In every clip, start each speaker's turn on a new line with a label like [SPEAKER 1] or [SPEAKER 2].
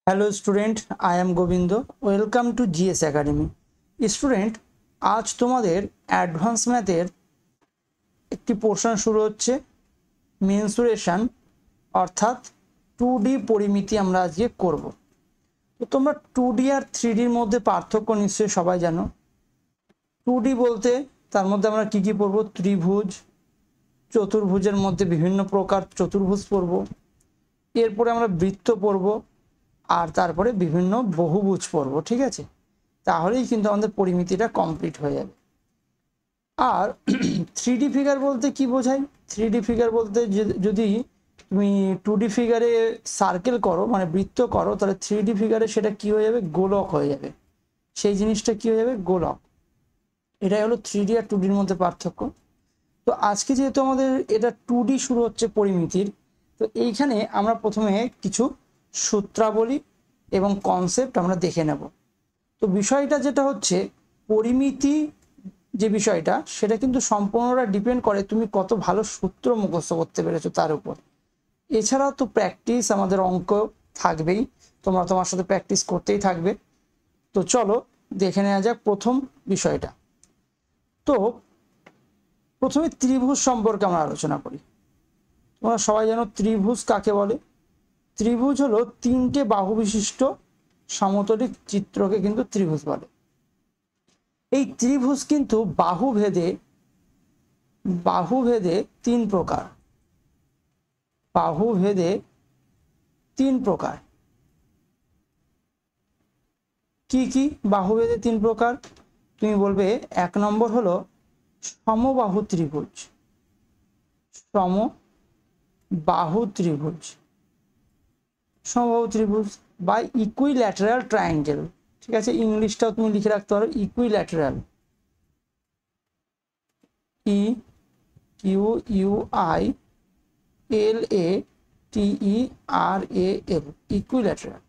[SPEAKER 1] Hello student, I am Govind. Welcome to GS academy. Student, आज तुम्हादेर advance मैथेर एक portion शुरू होच्छे मेंसुरेशन अर्थात 2D परिमिति आमरा आजके करब। तो तोमरा 2D और 3D मध्य पार्थक्य निश्चय सबाई जानो। 2D बोलते तार मध्य आमरा कि पढ़ब, त्रिभुज, चतुर्भुजेर मध्य विभिन्न प्रकार चतुर्भुज पढ़ब, एरपरे आमरा बृत्त पढ़ब और तारपरे विभिन्न बहुभुज पढ़ब। ठीक है, ताहलेई किन्तु आमादेर परिमितिटा कमप्लीट हो जाबे। और 3D फिगार बोलते कि बोझाय? 3D फिगार बोलते यदि तुमी 2D फिगारे सार्केल करो माने वृत्त करो ताहले 3D फिगारे सेटा कि हो जाबे, गोलक हो जाबे। सेई जिनिसटा कि हो जाबे, गोलक। एटाई हलो 3D और 2D एर मধ্যে पार्थक्य। तो आजके जेहेतु आमादेर एटा 2D शुरू होच्छे परिमितिर, तो एइखाने आमरा प्रथमे किछु सूत्रावली एवं कन्सेप्ट आमरा देखे नेब। तो विषयटा जेटा होच्छे परिमिति जे विषयटा सेटा किन्तु सम्पूर्णटा डिपेंड करे तुमी कत भालो सूत्र मुखस्थ करते पेरेछो तार उपर। एछाड़ा तो प्रैक्टिस आमादेर अंक थाकबेई, तोमरा तोमार साथे प्रैक्टिस करतेई थाकबे। तो चलो देखे नेওয়া যাক प्रथम विषयटा। तो प्रथमे त्रिभुज सम्पर्के आमरा आलोचना करी। तोमरा सबाई जानो त्रिभुज काके बोले। त्रिभुज हलो तीनटे बाहु विशिष्ट समतलिक चित्र के किन्तु त्रिभुज बोले। এই त्रिभुज किन्तु बाहु भेदे तीन प्रकार। बाहु भेदे तीन प्रकार की बाहु भेदे तीन प्रकार तुम बोलबे। एक नम्बर हलो समबाहु त्रिभुज। समबाहु त्रिभुज, समबाहु त्रिभुज बा इकुइलैटरल ट्रायंगल। ठीक है, इंग्लिशटाও তুমি লিখে রাখতে পারো, equilateral, E Q U I L A T E R A L, equilateral.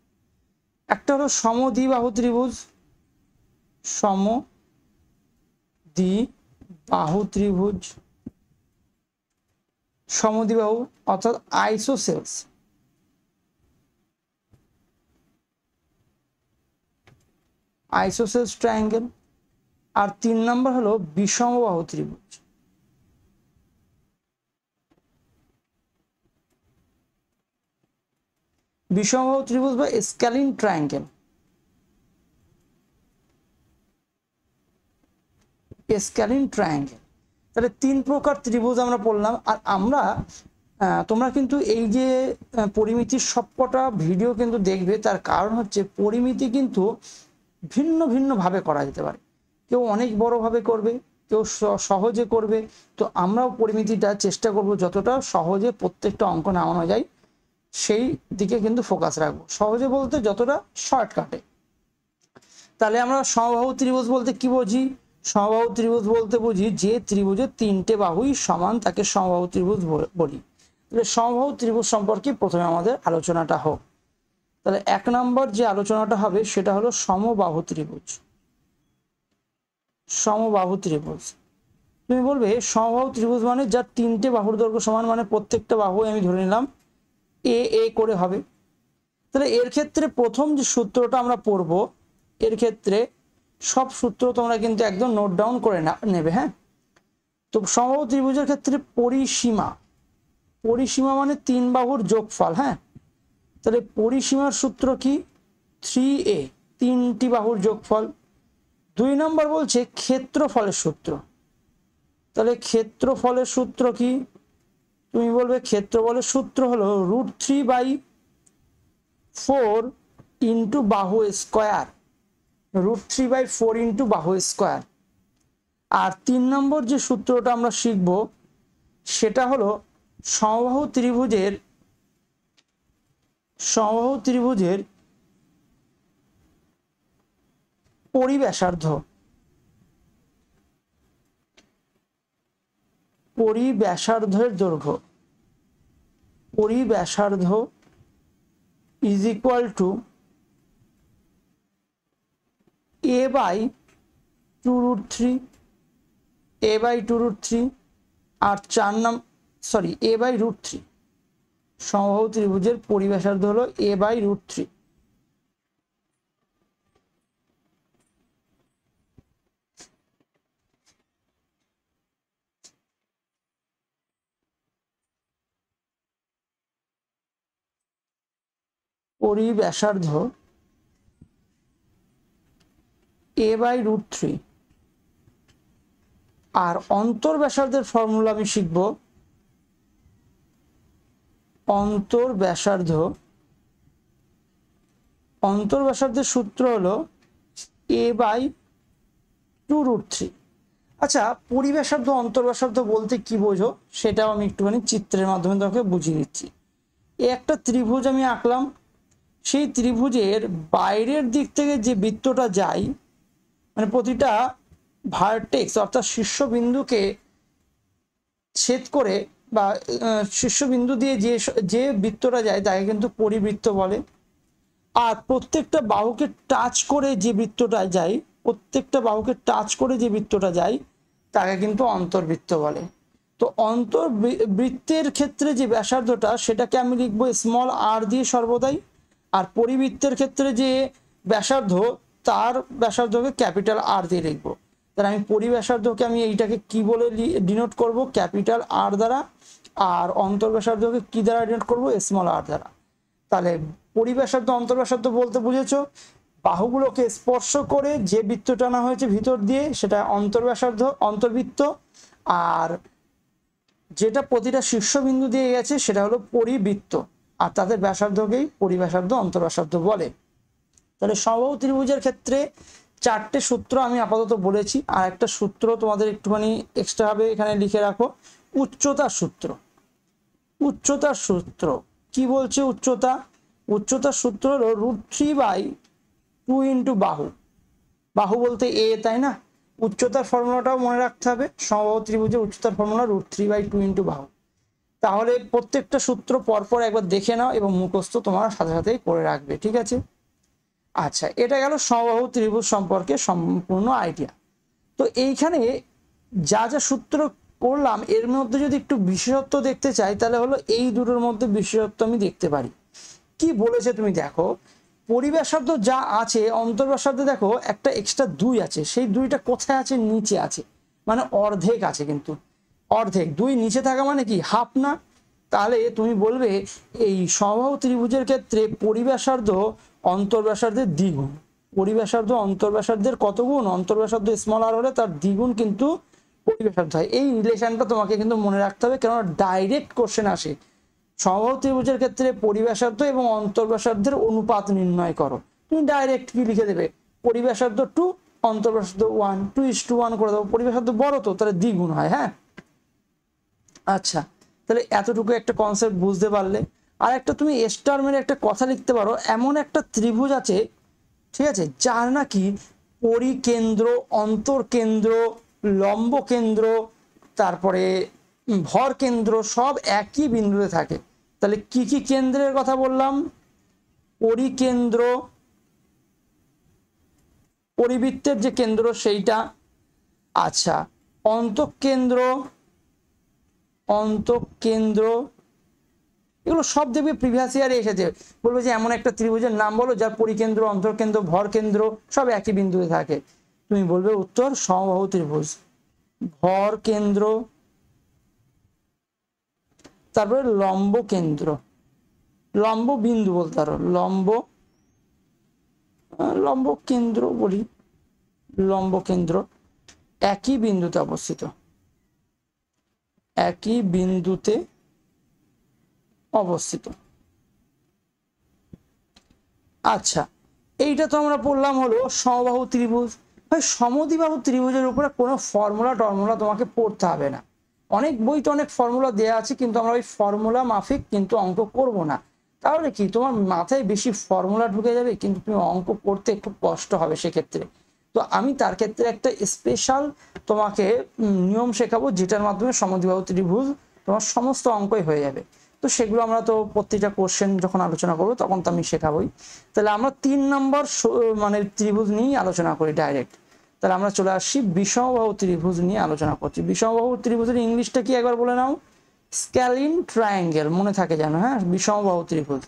[SPEAKER 1] একটা হলো সমদ্বিবাহু ত্রিভুজ, সমদ্বিবাহু ত্রিভুজ, সমদ্বিবাহু অর্থাৎ আইসোসেলস। Isosceles triangle. और तीन नम्बर हलो विषमबाहु त्रिभुज। विषमबाहु त्रिभुज बा स्केलिन ट्रायंगल। स्केलिन ट्रायंगल ताहले तीन प्रकार त्रिभुज आमरा पढ़लाम। और आमरा তোমরা কিন্তু এই যে পরিমিতির সবকটা ভিডিও কিন্তু দেখবে, তার কারণ হচ্ছে পরিমিতি কিন্তু ভিন্ন ভিন্ন ভাবে করা যেতে পারে। কেউ অনেক বড় ভাবে করবে, কেউ সহজে করবে। তো আমরাও পরিমিতিটা চেষ্টা করব যতটা সহজে প্রত্যেকটা অঙ্ক নামানো যায় সেই দিকে কিন্তু ফোকাস রাখবো। সহজে বলতে যতটা শর্টকাটে। তাহলে আমরা সমবাহু ত্রিভুজ বলতে কি বুঝি? সমবাহু ত্রিভুজ বলতে বুঝি যে ত্রিভুজের তিনটে বাহুই সমান তাকে সমবাহু ত্রিভুজ বলি। তাহলে সমবাহু ত্রিভুজ সম্পর্কে প্রথমে আমাদের আলোচনাটা হোক। তাহলে এক নম্বর যে আলোচনাটা হবে সেটা হলো সমবাহু ত্রিভুজ। সমবাহু ত্রিভুজ তুমি বলবে সমবাহু ত্রিভুজ মানে যার তিনটে বাহুর দৈর্ঘ্য সমান, মানে প্রত্যেকটা বাহু আমি ধরে নিলাম এ এ করে হবে। তাহলে এর ক্ষেত্রে প্রথম যে সূত্রটা আমরা পড়ব, এর ক্ষেত্রে সব সূত্র তোমরা কিন্তু একদম নোট ডাউন করে নেবে। হ্যাঁ, তো সমবাহু ত্রিভুজের ক্ষেত্রে পরিসীমা, পরিসীমা মানে তিন বাহুর যোগফল। হ্যাঁ, তাহলে পরিসীমার সূত্র কি? 3a, তিনটি বাহুর যোগফল। দুই নম্বর বলছে ক্ষেত্রফলের সূত্র। তাহলে ক্ষেত্রফলের সূত্র কি? তুমি বলবে ক্ষেত্রফলের সূত্র হলো √3/4 ইন্টু বাহু স্কয়ার, √3/4 ইন্টু বাহু স্কয়ার। আর তিন নম্বর যে সূত্রটা আমরা শিখব সেটা হলো সমবাহু ত্রিভুজের পরিব্যাসার্ধ। পরিব্যাসার্ধের দৈর্ঘ্য, পরিব্যাসার্ধ is equal to a/2√3, a/2√3। আর a/√3 সমবাহু ত্রিভুজের পরিব্যাসার্ধ হলো a/√3। পরিব্যাসার্ধ a/√3 আর অন্তর্ব্যাসার্ধের ফর্মুলা আমি শিখব অন্তর্ব্যাসার্ধের সূত্র হলো a/2√3। আচ্ছা, পরিব্যাসার্ধ অন্তর্ব্যাসার্ধ বলতে কি বোঝো সেটাও আমি একটুখানি চিত্রের মাধ্যমে তোমাকে বুঝিয়ে দিচ্ছি। একটা ত্রিভুজ আমি আঁকলাম, সেই ত্রিভুজের বাইরের দিক থেকে যে বৃত্তটা যায়, মানে প্রতিটা ভার্টেক্স অর্থাৎ শীর্ষবিন্দুকে ছেদ করে বা শীর্ষবিন্দু দিয়ে যে বৃত্তটা যায় তাকে কিন্তু পরিবৃত্ত বলে। আর প্রত্যেকটা বাহুকে টাচ করে যে বৃত্তটা যায় তাকে কিন্তু অন্তর্বৃত্ত বলে। তো অন্তর্বৃত্তের ক্ষেত্রে যে ব্যাসার্ধটা সেটাকে আমি লিখবো স্মল আর দিয়ে সর্বদাই, আর পরিবৃত্তের ক্ষেত্রে যে ব্যাসার্ধ তার ব্যাসার্ধকে ক্যাপিটাল আর দিয়ে লিখবো। তাহলে আমি পরিব্যাসার্ধকে আমি এইটাকে কি বলে ডিনোট করব, ক্যাপিটাল আর দ্বারা, আর অন্তর্ব্যাসার্ধকে কি দ্বারা ডিনোট করব, স্মল আর দ্বারা। তাহলে পরিব্যাসার্ধ অন্তর্ব্যাসার্ধ বলতে বুঝেছো বাহুগুলোকে স্পর্শ করে যে বৃত্ত টানা হয়েছে ভিতর দিয়ে সেটা অন্তর্ব্যাসার্ধ অন্তর্বৃত্ত, আর যেটা প্রতিটা শীর্ষবিন্দু দিয়ে গেছে সেটা হলো পরিবৃত্ত, আর তাদের ব্যাসার্ধকেই পরিব্যাসার্ধ অন্তর্ব্যাসার্ধ বলে। তাহলে সমবাহু ত্রিভুজের ক্ষেত্রে চারটে সূত্র আমি আপাতত বলেছি, আর একটা সূত্র তোমাদের একটুখানি এক্সট্রা ভাবে এখানে লিখে রাখো, উচ্চতার সূত্র কি বলছে? উচ্চতার সূত্র হলো √3/2 ইন্টু বাহু বলতে এ, তাই না? উচ্চতার ফর্মুলাটাও মনে রাখতে হবে, সমবাহু ত্রিভুজের উচ্চতার ফর্মুলা √3/2 ইন্টু বাহু। তাহলে প্রত্যেকটা সূত্র পরপর একবার দেখে নাও এবং মুখস্থ তোমার সাথে সাথেই করে রাখবে, ঠিক আছে? আচ্ছা, এটা গেল সমবাহু ত্রিভুজ সম্পর্কে সম্পূর্ণ আইডিয়া। তো এইখানে যা সূত্র করলাম এর মধ্যে যদি একটু বিশেষত্ব দেখতে চাই তাহলে হলো এই দুটোর মধ্যে বিশেষত্ব আমি দেখতে পারি। কি বলেছে তুমি দেখো, পরিব্যাসার্ধ যা আছে অন্তর্ব্যাসার্ধে দেখো একটা এক্সট্রা 2 আছে, সেই 2টা কোথায় আছে? নিচে আছে, মানে অর্ধেক আছে। কিন্তু অর্ধেক 2 নিচে থাকা মানে কি হাফ না? তাহলে তুমি বলবে এই সমবাহু ত্রিভুজের ক্ষেত্রে পরিব্যাসার্ধ অন্তর্ব্যাসার্ধের দ্বিগুণ। পরিব্যাসার্ধ অন্তর্ব্যাসার্ধের কত গুণ? অন্তর্ব্যাসার্ধ স্মল আর হলে তার দ্বিগুণ কিন্তু পরিব্যাসার্ধ হয়। এই রিলেশনটা তোমাকে কিন্তু মনে রাখতে হবে, কেননা ডাইরেক্ট কোশ্চেন আসে সমবাহু ত্রিভুজের ক্ষেত্রে পরিব্যাসার্ধ এবং অন্তর্ব্যাসার্ধের অনুপাত নির্ণয় করো। তুমি ডাইরেক্ট কি লিখে দেবে? পরিব্যাসার্ধ 2 অন্তর্ব্যাসার্ধ 1, 2:1 করে দেবো। পরিব্যাসার্ধ বড় তো, তাহলে দ্বিগুণ হয়। হ্যাঁ, আচ্ছা, তাহলে এতটুকু একটা কনসেপ্ট বুঝতে পারলে। আর একটা তুমি স্টারমের একটা কথা লিখতে পারো, এমন একটা ত্রিভুজ আছে, ঠিক আছে, যার নাকি পরিকেন্দ্র, অন্তর্কেন্দ্র, লম্ব কেন্দ্র, তারপরে ভর কেন্দ্র সব একই বিন্দুতে থাকে। তাহলে কি কি কেন্দ্রের কথা বললাম? পরিকেন্দ্র, পরিবৃত্তের যে কেন্দ্র সেইটা, আচ্ছা, অন্তঃকেন্দ্র, এগুলো সব দেখবে প্রিভিয়াস ইয়ারে এসেছে। বলবে যে এমন একটা ত্রিভুজের নাম বলো যার পরিকেন্দ্র, অন্তর্কেন্দ্র, ভর কেন্দ্র সব একই বিন্দুতে থাকে। তুমি বলবে উত্তর সমবাহু ত্রিভুজ। ভর কেন্দ্র, তারপরে লম্ব কেন্দ্র, লম্ব বিন্দু বলতে পারো, লম্ব কেন্দ্র বলি, লম্ব কেন্দ্র একই বিন্দুতে অবস্থিত, একই বিন্দুতে অবস্থিত। আচ্ছা, এইটা তো আমরা পড়লাম হলো সমবাহু ত্রিভুজ। ভাই সমদ্বিবাহু ত্রিভুজের উপরে কোনো ফর্মুলা তোমাকে পড়তে হবে না। অনেক বইতে অনেক ফর্মুলা দেওয়া আছে, কিন্তু আমরা ওই ফর্মুলা মাফিক কিন্তু অঙ্ক করব না। তাহলে কি তোমার মাথায় বেশি ফর্মুলা ঢুকে যাবে, কিন্তু তুমি অঙ্ক করতে একটু কষ্ট হবে সেক্ষেত্রে। তো আমি তার ক্ষেত্রে একটা স্পেশাল তোমাকে নিয়ম শেখাবো, যেটার মাধ্যমে সমদ্বিবাহু ত্রিভুজ তোমার সমস্ত অঙ্কই হয়ে যাবে। তো সেগুলো আমরা তো প্রত্যেকটা কোশ্চেন যখন আলোচনা করবো তখন তো আমি শেখাবোই। তাহলে আমরা 3 নম্বর মানে ত্রিভুজ নিয়েই আলোচনা করি ডাইরেক্ট। তাহলে আমরা চলে আসছি বিষমবাহু ত্রিভুজ নিয়ে আলোচনা করছি। বিষমবাহু ত্রিভুজের ইংলিশটা কি একবার বলে নাও? স্ক্যালিন ট্রায়াঙ্গেল, মনে থাকে জানো? হ্যাঁ, বিষমবাহু ত্রিভুজ।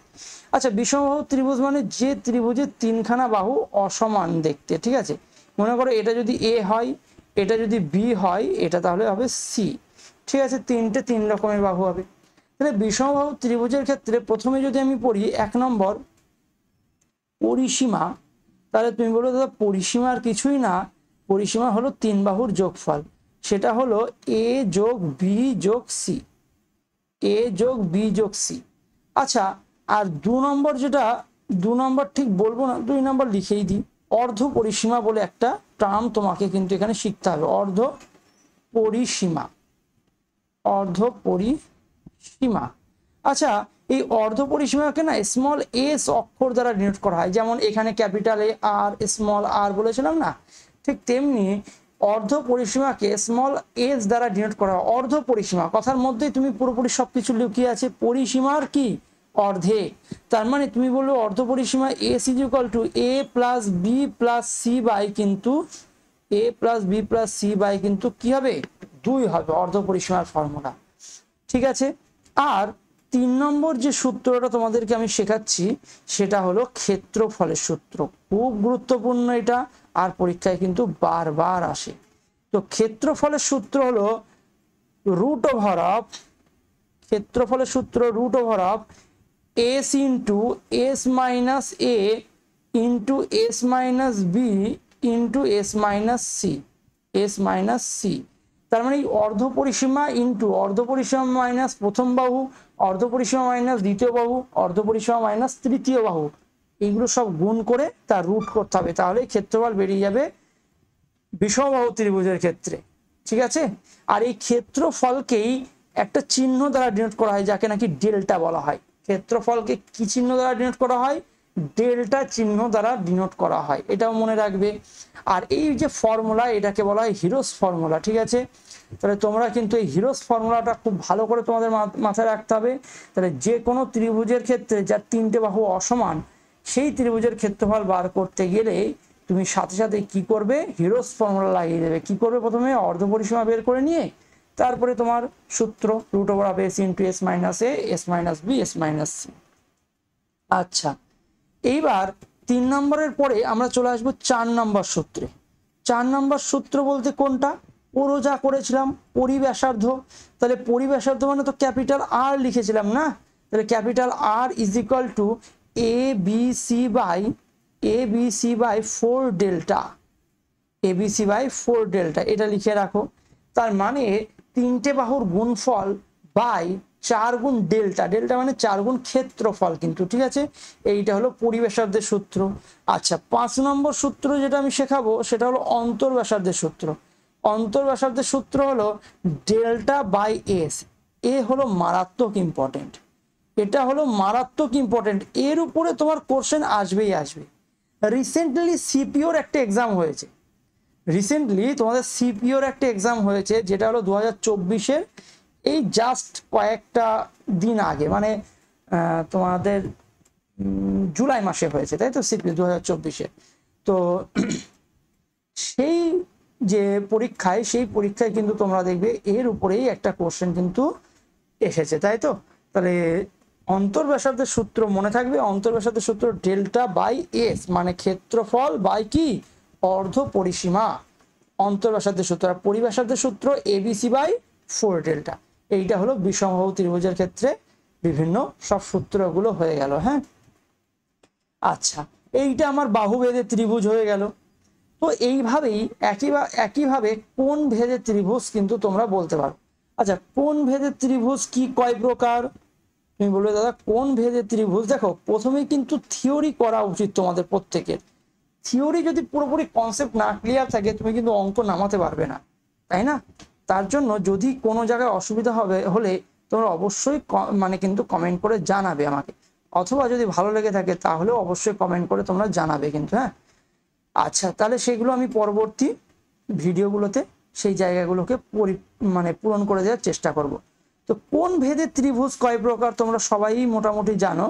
[SPEAKER 1] আচ্ছা, বিষমবাহু ত্রিভুজ মানে যে ত্রিভুজের 3খানা বাহু অসমান দেখতে, ঠিক আছে? মনে করো এটা যদি এ হয়, এটা যদি বি হয়, এটা তাহলে হবে সি, ঠিক আছে? 3 রকমের বাহু হবে। তাহলে বিষমবাহু ত্রিভুজের ক্ষেত্রে প্রথমে যদি আমি পড়ি 1 নম্বর পরিসীমা, তাহলে তুমি বলো দাদা পরিসীমার কিছুই না, পরিসীমা হলো তিন বাহুর যোগফল, সেটা হলো এ যোগ বি যোগ সি, এ যোগ বি যোগ সি। আচ্ছা, আর 2 নম্বর, যেটা 2 নম্বর ঠিক বলবো না, 2 নম্বর লিখেই দিই, অর্ধ পরিসীমা বলে একটা টার্ম তোমাকে কিন্তু এখানে শিখতে হবে, অর্ধ পরিসীমা, অর্ধ পরিসীমা। আচ্ছা, এই অর্ধ পরিসীমাকে না স্মল এস অক্ষর দ্বারা ডিনোট করা হয়, যেমন এখানে ক্যাপিটাল এ আর স্মল আর বলেছিলাম না, ঠিক তেমনি অর্ধ পরিসীমাকে স্মল এস দ্বারা ডিনোট করা হয়। অর্ধ পরিসীমা কথার মধ্যেই তুমি পুরোপুরি সবকিছু লুকিয়ে আছে, পরিসীমার কি অর্ধে, তার মানে তুমি বললো অর্ধ পরিসীমা s is equal to a plus b plus c by, কিন্তু a plus b plus c by কিন্তু কি হবে 2 হবে, অর্ধ পরিসীমার ফর্মুলা। ঠিক আছে, আর 3 নম্বর যে সূত্রটা তোমাদেরকে আমি শেখাচ্ছি সেটা হলো ক্ষেত্রফলের সূত্র, খুব গুরুত্বপূর্ণ এটা, আর পরীক্ষায় কিন্তু বারবার আসে। তো ক্ষেত্রফলের সূত্র হলো রুট ওভার অফ, ক্ষেত্রফলের সূত্র root over of S into S minus A into S minus B into S minus C, S minus C. তার মানে এই অর্ধ পরিসীমা ইন্টু অর্ধ পরিসীমা মাইনাস প্রথম বাহু, অর্ধ পরিসীমা মাইনাস দ্বিতীয় বাহু, অর্ধ পরিসীমা মাইনাস তৃতীয় বাহু, এইগুলো সব গুণ করে তার রুট করতে হবে, তাহলে ক্ষেত্রফল বেরিয়ে যাবে বিষমবাহু ত্রিভুজের ক্ষেত্রে। ঠিক আছে, আর এই ক্ষেত্রফলকেই একটা চিহ্ন দ্বারা ডিনোট করা হয় যাকে নাকি ডেল্টা বলা হয়। ক্ষেত্রফলকে কি চিহ্ন দ্বারা ডিনোট করা হয়? ডেল্টা চিহ্ন দ্বারা ডিনোট করা হয়, এটাও মনে রাখবে। আর এই যে ফর্মুলা, এটাকে বলা হয় হিরোস ফর্মুলা। ঠিক আছে, তাহলে তোমরা কিন্তু এই হিরোস ফর্মুলাটা খুব ভালো করে তোমাদের মাথায় রাখতে হবে। তাহলে যে কোনো ত্রিভুজের ক্ষেত্রে যার 3টে বাহু অসমান, সেই ত্রিভুজের ক্ষেত্রফল বার করতে গেলে তুমি সাথে সাথে কি করবে, হিরোস ফর্মুলা লাগিয়ে দেবে। কি করবে, প্রথমে অর্ধ পরিসীমা বের করে নিয়ে তারপরে তোমার সূত্র root over of S into S minus A, S minus B, S minus C. আচ্ছা, এইবার 3 নম্বরের পরে আমরা চলে আসবো 4 নম্বর সূত্রে। 4 নম্বর সূত্র বলতে কোনটা, পুরো যা করেছিলাম পরিব্যাসার্ধ। তাহলে পরিব্যাসার্ধ মানে তো ক্যাপিটাল আর লিখেছিলাম না, তাহলে capital R is equal to A B C by 4 delta, A B C by 4 delta, এটা লিখে রাখো। তার মানে 3টে বাহুর গুণফল বাই 4 গুণ ডেল্টা, ডেল্টা মানে 4 গুণ ক্ষেত্রফল কিন্তু। ঠিক আছে, এইটা হলো পরিব্যাসার্ধের সূত্র। আচ্ছা, 5 নম্বর সূত্র যেটা আমি শেখাবো সেটা হলো অন্তর্ব্যাসার্ধের সূত্র। অন্তর্ব্যাসার্ধের সূত্র হলো ডেল্টা বাই এস। এ হলো মারাত্মক ইম্পর্টেন্ট, এটা হলো মারাত্মক ইম্পর্টেন্ট, এর উপরে তোমার কোশ্চেন আসবেই আসবে। রিসেন্টলি সিপিওর একটা এক্সাম হয়েছে, রিসেন্টলি তোমাদের সিপিওর একটা এক্সাম হয়েছে, যেটা হলো 2024-এর এই জাস্ট কয়েকটা দিন আগে, মানে তোমাদের জুলাই মাসে হয়েছে, তাই তো, সিপিও 2024-এ। তো সেই যে পরীক্ষায়, সেই পরীক্ষায় কিন্তু তোমরা দেখবে এর উপরেই একটা কোশ্চেন কিন্তু এসেছে, তাই তো। তাহলে অন্তর্ব্যাসার্ধের সূত্র মনে থাকবে, অন্তর্ব্যাসার্ধের সূত্র ডেল্টা বাই এস, মানে ক্ষেত্রফল বাই কি অর্ধ পরিসীমা, অন্তর্ব্যাসার্ধের সূত্র। আর পরিব্যাসার্ধের সূত্র এবিসি বাই 4 ডেল্টা। এইটা হলো বিষমবাহু ত্রিভুজের ক্ষেত্রে বিভিন্ন সব সূত্রগুলো হয়ে গেল। হ্যাঁ, আচ্ছা, এইটা আমার বাহুভেদের ত্রিভুজ হয়ে গেল। তো এইভাবেই একইভাবে কোণ ভেদের ত্রিভুজ কিন্তু তোমরা বলতে পারো। আচ্ছা, কোণ ভেদের ত্রিভুজ কি কয় প্রকার, তুমি বলবে দাদা কোণ ভেদের ত্রিভুজ। দেখো, প্রথমেই কিন্তু থিওরি করা উচিত তোমাদের প্রত্যেকের। থিওরি যদি পুরোপুরি কনসেপ্ট না ক্লিয়ার থাকে, তুমি কিন্তু অঙ্ক নামাতে পারবে না, তাই না। তার জন্য যদি কোনো জায়গায় অসুবিধা হলে তোমরা অবশ্যই মানে কিন্তু কমেন্ট করে জানাবে আমাকে, অথবা যদি ভালো লেগে থাকে তাহলেও অবশ্যই কমেন্ট করে তোমরা জানাবে কিন্তু। হ্যাঁ, আচ্ছা, তাহলে সেগুলো আমি পরবর্তী ভিডিওগুলোতে সেই জায়গাগুলোকে মানে পূরণ করে দেওয়ার চেষ্টা করব। তো কোণ ভেদের ত্রিভুজ কয় প্রকার তোমরা সবাই মোটামুটি জানো।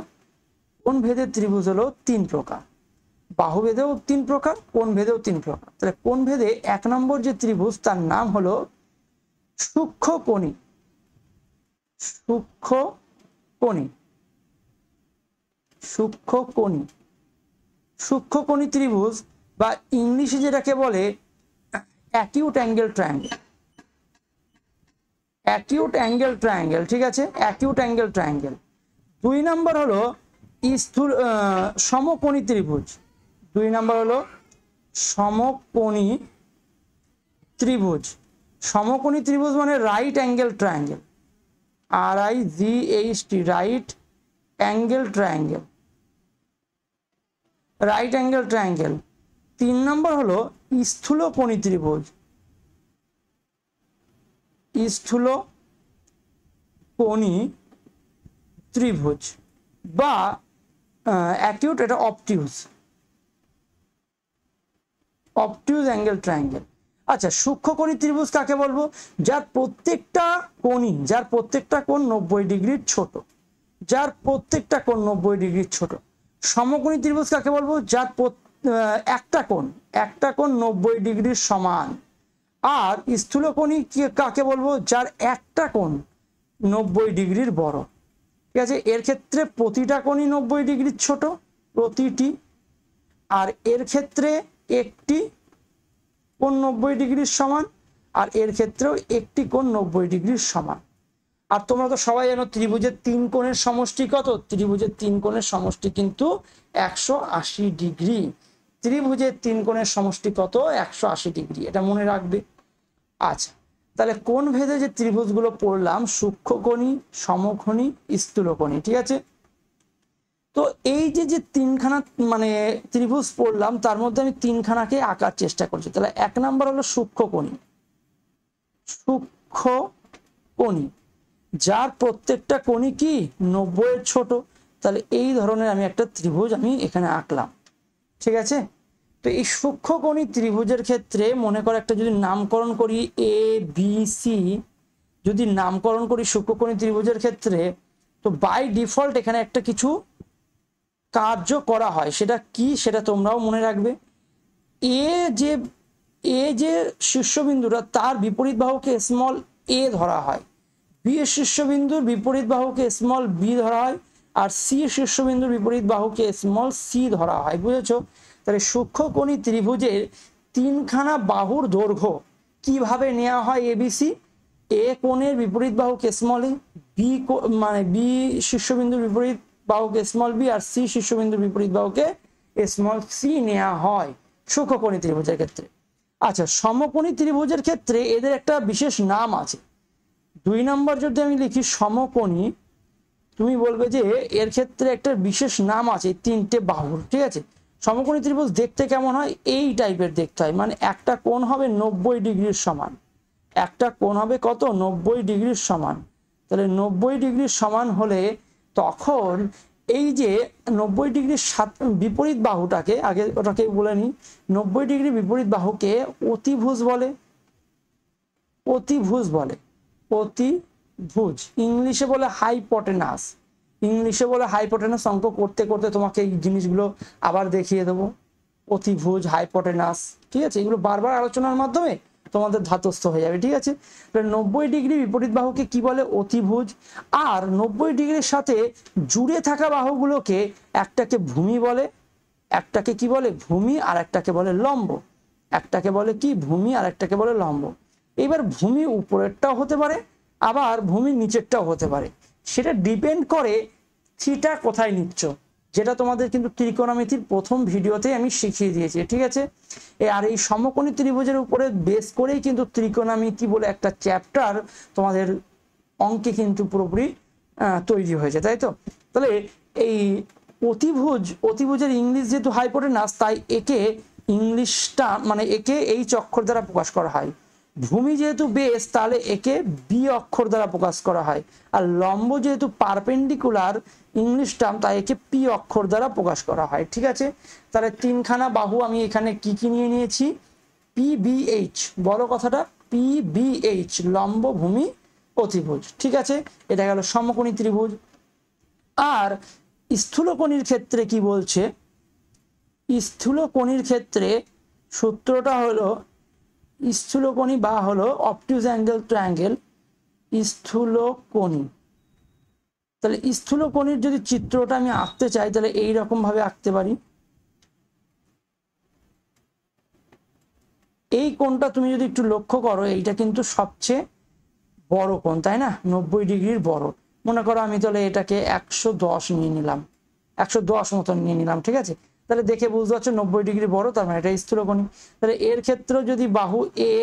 [SPEAKER 1] কোণ ভেদের ত্রিভুজ হলো 3 প্রকার, বাহুভেদেও 3 প্রকার, কোণ ভেদেও 3 প্রকার। তাহলে কোণ ভেদে 1 নম্বর যে ত্রিভুজ তার নাম হলো সূক্ষ্মকোণী, সূক্ষ্মকোণী, সূক্ষ্মকোণী, সূক্ষ্মকোণী ত্রিভুজ, বা ইংলিশে যেটাকে বলে acute angle triangle, acute angle triangle. ঠিক আছে, অ্যাকিউট অ্যাঙ্গেল ট্রায়াঙ্গেল। 2 নম্বর হলো স্থূল সমকোণী ত্রিভুজ। 2 নাম্বার হলো সমকোণী ত্রিভুজ। সমকোণী ত্রিভুজ মানে right angle triangle, RIGHT, right angle triangle, right angle triangle. 3 নম্বর হলো স্থূলকোণী ত্রিভুজ, স্থূলকোণী ত্রিভুজ বা অ্যাকিউট, এটা অবটিউজ, অবটিউজ অ্যাঙ্গেল ট্রায়াঙ্গেল। আচ্ছা, সূক্ষ্মকোণী ত্রিভুজ কাকে বলবো? যার প্রত্যেকটা কোণই, যার প্রত্যেকটা কোণ 90 ডিগ্রির ছোট, যার প্রত্যেকটা কোণ 90 ডিগ্রির ছোট। সমকোণী ত্রিভুজ কাকে বলবো? যার একটা কোণ 90 ডিগ্রির সমান। আর স্থূলকোণী কাকে বলবো? যার একটা কোণ 90 ডিগ্রির বড়। ঠিক আছে, এর ক্ষেত্রে প্রতিটা কোণই 90 ডিগ্রির ছোট, প্রতিটি। আর এর ক্ষেত্রে একটি কোণ 90 ডিগ্রির সমান, আর এর ক্ষেত্রেও একটি কোণ 90 ডিগ্রির সমান। আর তোমরা তো সবাই জানো ত্রিভুজের 3 কোণের সমষ্টি কত? ত্রিভুজের 3 কোণের সমষ্টি কিন্তু 180 ডিগ্রি। ত্রিভুজের 3 কোণের সমষ্টি কত? 180 ডিগ্রি, এটা মনে রাখবে। আচ্ছা, তাহলে কোণ ভেদে যে ত্রিভুজগুলো পড়লাম, সূক্ষ্মকোণী, সমকোণী, স্থূলকোণী, ঠিক আছে। তো এই যে 3খানা মানে ত্রিভুজ পড়লাম, তার মধ্যে আমি 3খানাকে আঁকার চেষ্টা করছি। তাহলে 1 নাম্বার হলো সূক্ষ্মকোণী, সূক্ষ্মকোণী যার প্রত্যেকটা কোণই কি 90 এর ছোট। তাহলে এই ধরনের আমি একটা ত্রিভুজ আমি এখানে আঁকলাম, ঠিক আছে। তো এই সূক্ষ্মকোণী ত্রিভুজের ক্ষেত্রে মনে করো একটা যদি নামকরণ করি ABC, যদি নামকরণ করি সূক্ষ্মকোণী ত্রিভুজের ক্ষেত্রে, তো বাই ডিফল্ট এখানে একটা কিছু কার্য করা হয়, সেটা কি সেটা তোমরাও মনে রাখবে। এ যে শীর্ষবিন্দুটা, তার বিপরীত বাহুকে স্মল a ধরা হয়, বি এর শীর্ষবিন্দুর বিপরীত বাহুকে স্মল b ধরা হয়, আর সি শীর্ষবিন্দুর বিপরীত বাহুকে স্মল c ধরা হয়। বুঝেছো? তাহলে সূক্ষ্মকোণী ত্রিভুজের 3খানা বাহুর দৈর্ঘ্য কিভাবে নেওয়া হয়? ABC, এ কোণের বিপরীত বাহুকে স্মল এ, বি মানে বি শীর্ষবিন্দুর বিপরীত বাহুকে স্মল বি, আর সি শীর্ষবিন্দুর বিপরীত বাহুকে স্মল সি নেওয়া হয় সূক্ষ্মকোণী ত্রিভুজের ক্ষেত্রে। আচ্ছা, সমকোণী ত্রিভুজের ক্ষেত্রে এদের একটা বিশেষ নাম আছে। 2 নম্বর যদি আমি লিখি সমকোণী, তুমি বলবে যে এর ক্ষেত্রে একটা বিশেষ নাম আছে 3টে বাহুর, ঠিক আছে। সমকোণী ত্রিভুজ দেখতে কেমন হয়? এই টাইপের দেখতে হয়, মানে একটা কোণ হবে 90 ডিগ্রির সমান, একটা কোণ হবে কত? 90 ডিগ্রির সমান। তাহলে 90 ডিগ্রির সমান হলে তখন এই যে 90 ডিগ্রির বিপরীত বাহুটাকে, আগে ওটাকে বলে নিই, 90 ডিগ্রি বিপরীত বাহুকে অতিভুজ বলে, অতিভুজ বলে, অতিভুজ। ইংলিশে বলে হাইপোটেনাস, ইংলিশে বলে হাইপোটেনাস। অঙ্ক করতে করতে তোমাকে এই জিনিসগুলো আবার দেখিয়ে দেবো, অতিভুজ, হাইপোটেনাস, ঠিক আছে। এগুলো বারবার আলোচনার মাধ্যমে তোমাদের ধাতস্থ হয়ে যাবে, ঠিক আছে। 90 ডিগ্রি বিপরীত বাহুকে কি বলে? অতিভুজ। আর 90 ডিগ্রির সাথে জুড়ে থাকা বাহুগুলোকে একটাকে ভূমি বলে, একটাকে কি বলে? ভূমি, আর একটাকে বলে লম্ব। একটাকে বলে কি? ভূমি, আর একটাকে বলে লম্ব। এবার ভূমি উপরেরটাও হতে পারে, আবার ভূমি নিচেরটাও হতে পারে, সেটা ডিপেন্ড করে থিটা কোথায় নিচ্ছ, যেটা তোমাদের কিন্তু ত্রিকোণমিতির প্রথম ভিডিওতে আমি শিখিয়ে দিয়েছি, ঠিক আছে। আর এই সমকোণী ত্রিভুজের উপরে বেস করেই কিন্তু ত্রিকোণমিতি বলে একটা চ্যাপ্টার তোমাদের অঙ্কে কিন্তু পুরোপুরি তৈরি হয়েছে, তাই তো। তাহলে এই অতিভুজের ইংলিশ যেহেতু হাইপোটেনাস, তাই একে ইংলিশটা মানে একে এইচ অক্ষর দ্বারা প্রকাশ করা হয়। ভূমি যেহেতু বেস, তাহলে একে বি অক্ষর দ্বারা প্রকাশ করা হয়। আর লম্ব যেহেতু পারপেন্ডিকুলার ইংলিশ টার্ম, তাই একে পি অক্ষর দ্বারা প্রকাশ করা হয়, ঠিক আছে। তাহলে 3খানা বাহু আমি এখানে কি কি নিয়ে নিয়েছি? PBH, বড় কথাটা PBH, লম্ব, ভূমি, অতিভুজ, ঠিক আছে। এটা গেল সমকোণী ত্রিভুজ। আর স্থূলকোণীর ক্ষেত্রে কি বলছে? স্থূলকোণীর ক্ষেত্রে সূত্রটা হলো স্থূলকোণী বা হলো অবটিউজ অ্যাঙ্গেল ট্রায়াঙ্গেল, স্থূলকোণী। তাহলে স্থূলকোণীর যদি চিত্রটা আমি আঁকতে চাই, তাহলে এই রকম ভাবে আঁকতে পারি। এই কোণটা তুমি যদি একটু লক্ষ্য করো, এইটা কিন্তু সবচেয়ে বড় কোণ, তাই না? 90 ডিগ্রির বড়। মনে করো আমি তাহলে এটাকে 110 নিয়ে নিলাম, 110 মতন নিয়ে নিলাম, ঠিক আছে। তাহলে দেখে বুঝতে পারছো 90 ডিগ্রি বড়, তার মানে এটা স্থূলকোণী। তাহলে এর ক্ষেত্রে যদি বাহু এ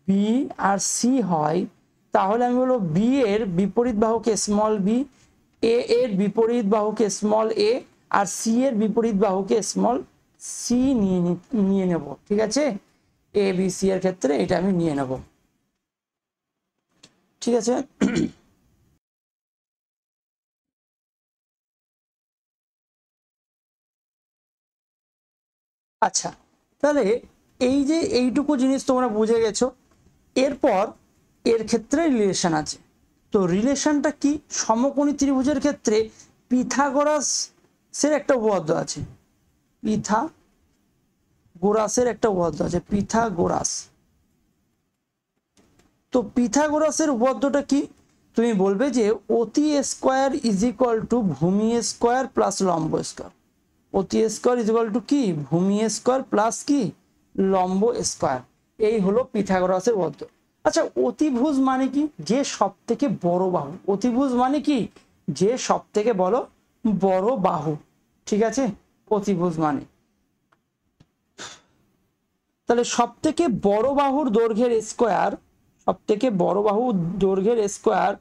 [SPEAKER 1] বি আর সি হয়, তাহলে আমি বলবো বি এর বিপরীত বাহুকে স্মল বি, এ এর বিপরীত বাহুকে স্মল এ, আর সি এর বিপরীত বাহুকে স্মল সি নিয়ে নেব, ঠিক আছে। এ বি সি এর ক্ষেত্রে এটা আমি নিয়ে নেব, ঠিক আছে। আচ্ছা, তাহলে এই যে এইটুকু জিনিস তোমরা বুঝে গেছো। এরপর এর ক্ষেত্রে রিলেশন আছে। তো রিলেশনটা কি? সমকোণী ত্রিভুজের ক্ষেত্রে পিথাগোরাসের একটা উপপাদ্য আছে, পিথাগোরাসের একটা উপপাদ্য আছে, পিথাগোরাস। তো পিথাগোরাসের উপপাদ্যটা কি? তুমি বলবে যে অতি স্কোয়ার ইজ ইকুয়াল টু ভূমি স্কোয়ার প্লাস লম্ব স্কোয়ার। অতি স্কোয়ার ইজ ইকুয়াল টু কি? ভূমি স্কোয়ার প্লাস কি? লম্ব স্কোয়ার। এই হলো পিথাগোরাসের উপপাদ্য। আচ্ছা, অতিভুজ মানে কি? যে সব থেকে বড় বাহু। অতিভুজ মানে কি? যে সব থেকে বড় বাহু, ঠিক আছে। অতিভুজ মানে তাহলে সব থেকে বড় বাহুর দৈর্ঘ্যের স্কোয়ার, সব থেকে বড় বাহুর দৈর্ঘ্যের স্কোয়ার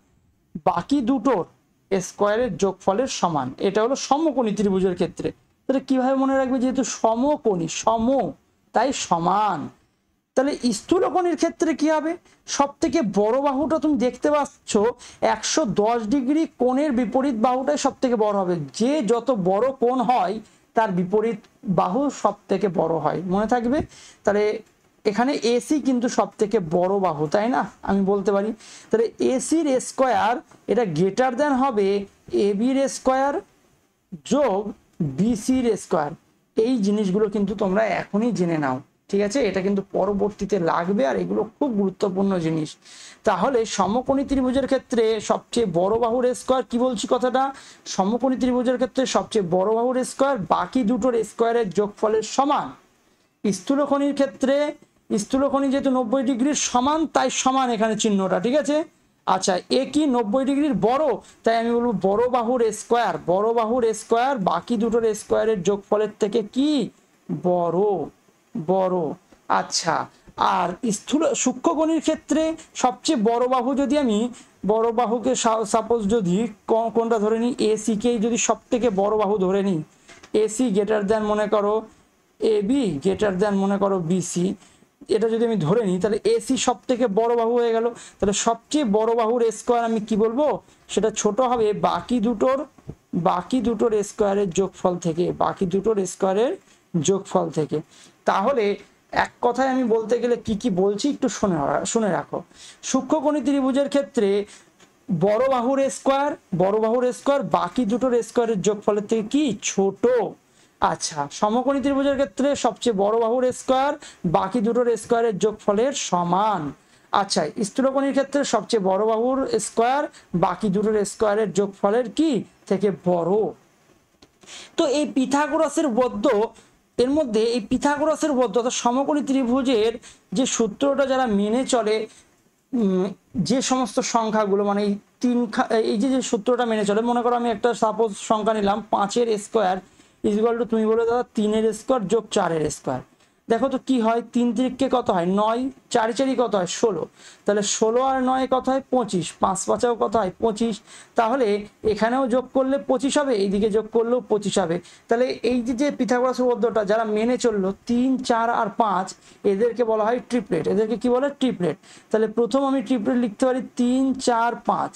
[SPEAKER 1] বাকি দুটোর স্কোয়ারের যোগফলের সমান। এটা হলো সমকোণী ত্রিভুজের ক্ষেত্রে। তাহলে কিভাবে মনে রাখবে? যেহেতু সমকোণী, সম তাই সমান। তাহলে স্থূলকোণীর ক্ষেত্রে কি হবে? সব থেকে বড় বাহুটা তুমি দেখতে পাচ্ছ 110 ডিগ্রি কোণের বিপরীত বাহুটাই সব থেকে বড় হবে। যে যত বড় কোণ হয় তার বিপরীত বাহু সব থেকে বড় হয়, মনে থাকবে। তাহলে এখানে এসি কিন্তু সব থেকে বড় বাহু, তাই না? আমি বলতে পারি তাহলে এসির স্কোয়ার এটা গ্রেটার দেন হবে এ বির স্কোয়ার যোগ বিসির স্কোয়ার। এই জিনিসগুলো কিন্তু তোমরা এখনই জেনে নাও, ঠিক আছে। এটা কিন্তু পরবর্তীতে লাগবে, আর এগুলো খুব গুরুত্বপূর্ণ জিনিস। তাহলে সমকোণী ত্রিভুজের ক্ষেত্রে সবচেয়ে বড় বাহুর স্কোয়ার, কি বলছি কথাটা? সমকোণী ত্রিভুজের ক্ষেত্রে সবচেয়ে বড় বাহুর স্কোয়ার বাকি দুটোর স্কোয়ারের যোগফলের সমান। স্থূলকোণীর ক্ষেত্রে স্থূলকোণী যেহেতু 90 ডিগ্রির সমান, তাই সমান এখানে চিহ্নটা, ঠিক আছে। আচ্ছা, এ কি 90 ডিগ্রির বড়, তাই আমি বলবো বড় বাহুর স্কোয়ার, বড় বাহুর স্কোয়ার বাকি দুটোর স্কোয়ারের যোগফলের থেকে কি বড়, বড়। আচ্ছা, আর সূক্ষ্মকোণীর ক্ষেত্রে সবচেয়ে বড় বাহু যদি আমি বড় বাহুকে সাপোজ যদি কোনটা ধরে নিই, এসি কে যদি সব থেকে বড় বাহু ধরে নিই, এসি গ্রেটার দেন মনে করো এ বি গ্রেটার দেন মনে করো বিসি, এটা যদি আমি ধরে নিই, তাহলে এসি সব থেকে বড় বাহু হয়ে গেল। তাহলে সবচেয়ে বড় বাহুর স্কোয়ার আমি কি বলবো? সেটা ছোট হবে বাকি দুটোর স্কোয়ারের যোগফল থেকে, বাকি দুটোর স্কোয়ারের যোগফল থেকে। তাহলে এক কথায় আমি বলতে গেলে কি কি বলছি একটু শুনে রাখো। সূক্ষ্মকোণী ত্রিভুজের ক্ষেত্রে বড় বাহুর স্কোয়ার বাকি দুটোর স্কোয়ারের যোগফলের থেকে কি ছোট। আচ্ছা, সমকোণী ত্রিভুজের ক্ষেত্রে সবচেয়ে বড় বাহুর স্কোয়ার বাকি দুটোর স্কোয়ারের যোগফলের সমান। আচ্ছা, স্থূলকোণীর ক্ষেত্রে সবচেয়ে বড় বাহুর স্কোয়ার বাকি দুটোর স্কোয়ারের যোগফলের কি থেকে বড়। তো এই পিথাগোরাসের উপপাদ্য, এর মধ্যে এই পিথাগোরাসের উপপাদ্য অর্থাৎ সমকোণী ত্রিভুজের যে সূত্রটা যারা মেনে চলে, যে সমস্ত সংখ্যাগুলো মানে এই যে সূত্রটা মেনে চলে, মনে করো আমি একটা সাপোজ সংখ্যা নিলাম 5-এর স্কোয়ার ইজ ইকুয়াল টু, তুমি বলে দাদা 3-এর স্কোয়ার যোগ 4-এর স্কোয়ার। দেখো তো কি হয়, 3 3 কত হয় 9, 4 4 কত হয় 16, তাহলে 16 আর 9 কত হয় 25, 5 5 কত হয় 25। তাহলে এখানেও যোগ করলে 25 হবে, এইদিকে যোগ করলেও 25 হবে। তাহলে এই যে পিথাগোরাস উপপাদ্যটা যারা মেনে চললো 3 4 আর 5, এদেরকে বলা হয় ট্রিপলেট। এদেরকে কি বলে? ট্রিপলেট। তাহলে প্রথম আমি ট্রিপলেট লিখতে পারি 3 4 5,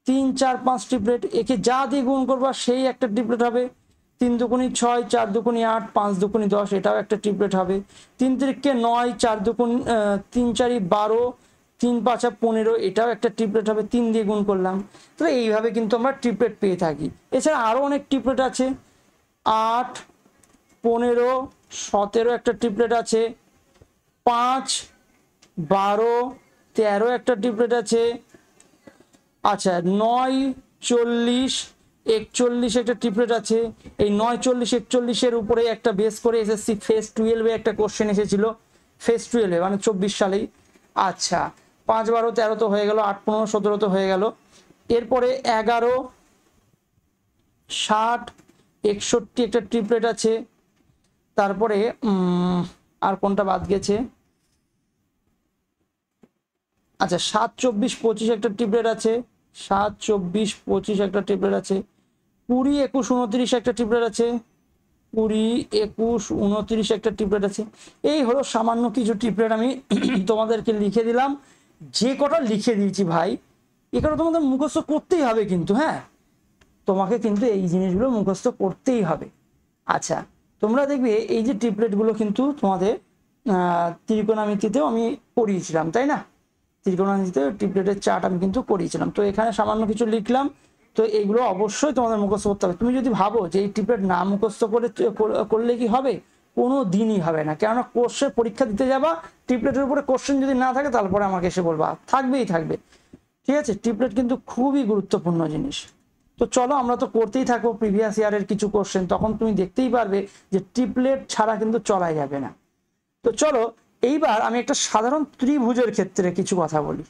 [SPEAKER 1] 3 4 5 ট্রিপলেট। একে যা দিয়ে গুণ করবা সেই একটা ট্রিপলেট হবে। 3 দুগুণী 6, 4 দুগুণী 8, 5 দুগুণী 10, এটাও একটা ট্রিপলেট হবে। 3 3 9, 4 দুগুণ 3 4 12, 3 5 15, এটাও একটা ট্রিপলেট হবে, 3 দিয়ে গুণ করলাম। তো এইভাবে কিন্তু আমরা ট্রিপলেট পেয়ে থাকি। এছাড়া আরও অনেক ট্রিপলেট আছে, 8 15 17 একটা ট্রিপলেট আছে, 5 12 13 একটা ট্রিপলেট আছে। আচ্ছা, 9 40 41 একটা ট্রিপলেট আছে। এই 9 40 41-এর উপরে একটা বেস করে এসএসসি ফেজ 12-এ একটা কোশ্চেন এসেছিল, ফেজ 12-এ মানে 24 সালেই। আচ্ছা, 5 12 13 তো হয়ে গেল, 8 15 17 তো হয়ে গেল। এরপরে 11 60 61 একটা ট্রিপলেট আছে, তারপরে আর কোনটা বাদ গেছে, আচ্ছা 7, 24, 25 একটা ট্রিপলেট আছে, 7, 24, 25 একটা ট্রিপলেট আছে, 20, 21, 29 একটা ট্রিপলেট আছে, 20, 21, 29 একটা ট্রিপলেট আছে। এই হলো সামান্য কিছু ট্রিপলেট আমি তোমাদেরকে লিখে দিলাম। যে কটা লিখে দিয়েছি ভাই, এ কটা তোমাদের মুখস্থ করতেই হবে কিন্তু, হ্যাঁ তোমাকে কিন্তু এই জিনিসগুলো মুখস্থ করতেই হবে। আচ্ছা তোমরা দেখবে এই যে ট্রিপলেটগুলো কিন্তু তোমাদের ত্রিকোণমিতিতেও আমি পড়িয়েছিলাম, তাই না? ত্রিকোণমিতিতে ট্রিপলেটের চার্ট আমি কিন্তু করিয়েছিলাম। তো এখানে সামান্য কিছু লিখলাম, তো এইগুলো অবশ্যই তোমাদের মুখস্থ করতে হবে। তুমি যদি ভাবো যে এই ট্রিপলেট না মুখস্থ করলে কি হবে, কোনো দিনই হবে না। কেননা কোর্সের পরীক্ষা দিতে যাবা, ট্রিপলেটের উপরে কোশ্চেন যদি না থাকে তারপরে আমাকে এসে বলবা, থাকবেই থাকবে। ঠিক আছে, ট্রিপলেট কিন্তু খুবই গুরুত্বপূর্ণ জিনিস। তো চলো আমরা তো করতেই থাকবো প্রিভিয়াস ইয়ারের কিছু কোশ্চেন, তখন তুমি দেখতেই পারবে যে ট্রিপলেট ছাড়া কিন্তু চলাই যাবে না। তো চলো এইবার আমি একটা সাধারণ ত্রিভুজের ক্ষেত্রে কিছু কথা বলি।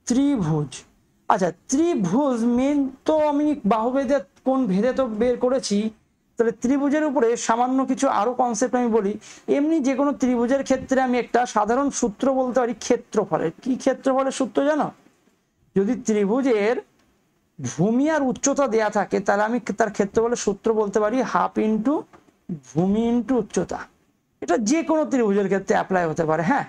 [SPEAKER 1] ত্রিভুজ, আচ্ছা ত্রিভুজ মেন তো আমি বাহুভেদে কোন ভেদে তো বের করেছি, তাহলে ত্রিভুজের উপরে সামান্য কিছু আরো কনসেপ্ট আমি বলি। এমনি যে কোনো ত্রিভুজের ক্ষেত্রে আমি একটা সাধারণ সূত্র বলতে পারি ক্ষেত্রফলের। কি ক্ষেত্রফলের সূত্র জানো? যদি ত্রিভুজের ভূমি আর উচ্চতা দেয়া থাকে তাহলে আমি তার ক্ষেত্রফলের সূত্র বলতে পারি হাফ ইন্টু ভূমি ইন্টু উচ্চতা। এটা যে কোনো ত্রিভুজের ক্ষেত্রে অ্যাপ্লাই হতে পারে, হ্যাঁ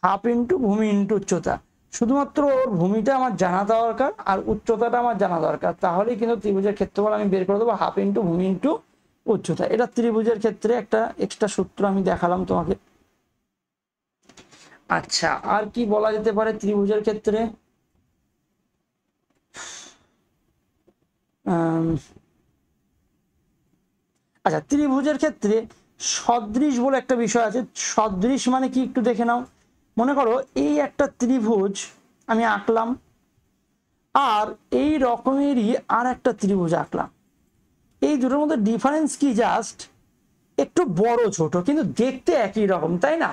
[SPEAKER 1] হাফ ইন্টু ভূমি ইন্টু উচ্চতা। শুধুমাত্র ওর ভূমিটা আমার জানা দরকার আর উচ্চতাটা আমার জানা দরকার, তাহলেই কিন্তু ত্রিভুজের ক্ষেত্রফল আমি বের করে দেবো হাফ ইন্টু ভূমি ইন্টু উচ্চতা। এটা ত্রিভুজের ক্ষেত্রে একটা এক্সট্রা সূত্র আমি দেখালাম তোমাকে। আচ্ছা আর কি বলা যেতে পারে ত্রিভুজের ক্ষেত্রে? আচ্ছা ত্রিভুজের ক্ষেত্রে সদৃশ বলে একটা বিষয় আছে। সদৃশ মানে কি একটু দেখে নাও। মনে করো এই একটা ত্রিভুজ আমি আঁকলাম, আর এই রকমেরই আর একটা ত্রিভুজ আঁকলাম। এই দুটোর মধ্যে ডিফারেন্স কি, জাস্ট একটু বড় ছোট, কিন্তু দেখতে একই রকম, তাই না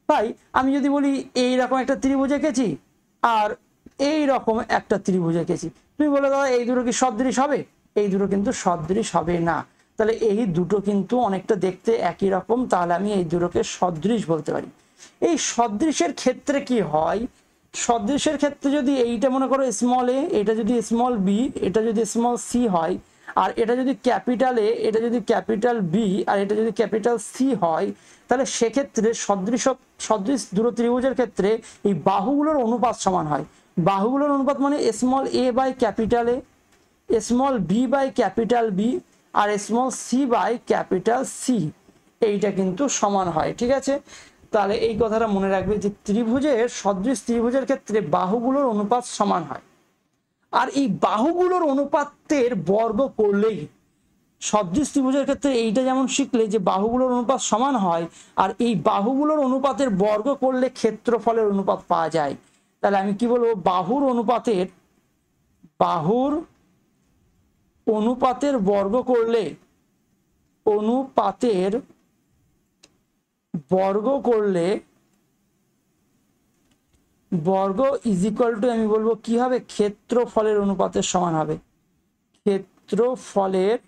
[SPEAKER 1] ভাই? আমি যদি বলি এই রকম একটা ত্রিভুজ এঁকেছি আর এই রকম একটা ত্রিভুজ এঁকেছি, তুমি বলে দাদা এই দুটো কি সদৃশ হবে? এই দুটো কিন্তু সদৃশ হবে না। তাহলে এই দুটো কিন্তু অনেকটা দেখতে একই রকম, তাহলে আমি এই দুটোকে সদৃশ বলতে পারি। এই সদৃশের ক্ষেত্রে কি হয়, সদৃশের ক্ষেত্রে যদি এইটা মনে করো স্মল এ, এটা যদি স্মল বি, এটা যদি স্মল সি হয়, আর এটা যদি ক্যাপিটাল এ, এটা যদি ক্যাপিটাল বি, আর এটা যদি ক্যাপিটাল সি হয়, তাহলে সেক্ষেত্রে সদৃশ দুটো ত্রিভুজের ক্ষেত্রে এই বাহুগুলোর অনুপাত সমান হয়। বাহুগুলোর অনুপাত মানে small A by capital A, small B by capital B, আর small C by capital C, এইটা কিন্তু সমান হয়। ঠিক আছে, তাহলে এই কথাটা মনে রাখবে যে ত্রিভুজের সদৃশ ত্রিভুজের ক্ষেত্রে বাহুগুলোর অনুপাত সমান হয়। আর এই বাহুগুলোর অনুপাতের বর্গ করলেই, সদৃশ ত্রিভুজের ক্ষেত্রে এইটা যেমন শিখলে যে বাহুগুলোর অনুপাত সমান হয়, আর এই বাহুগুলোর অনুপাতের বর্গ করলে ক্ষেত্রফলের অনুপাত পাওয়া যায়। তাহলে আমি কি বলবো, বাহুর অনুপাতের বর্গ করলে, অনুপাতের বর্গ ইজ ইকুয়াল টু আমি বলবো কি হবে, ক্ষেত্রফলের অনুপাতের সমান হবে। ক্ষেত্রফলের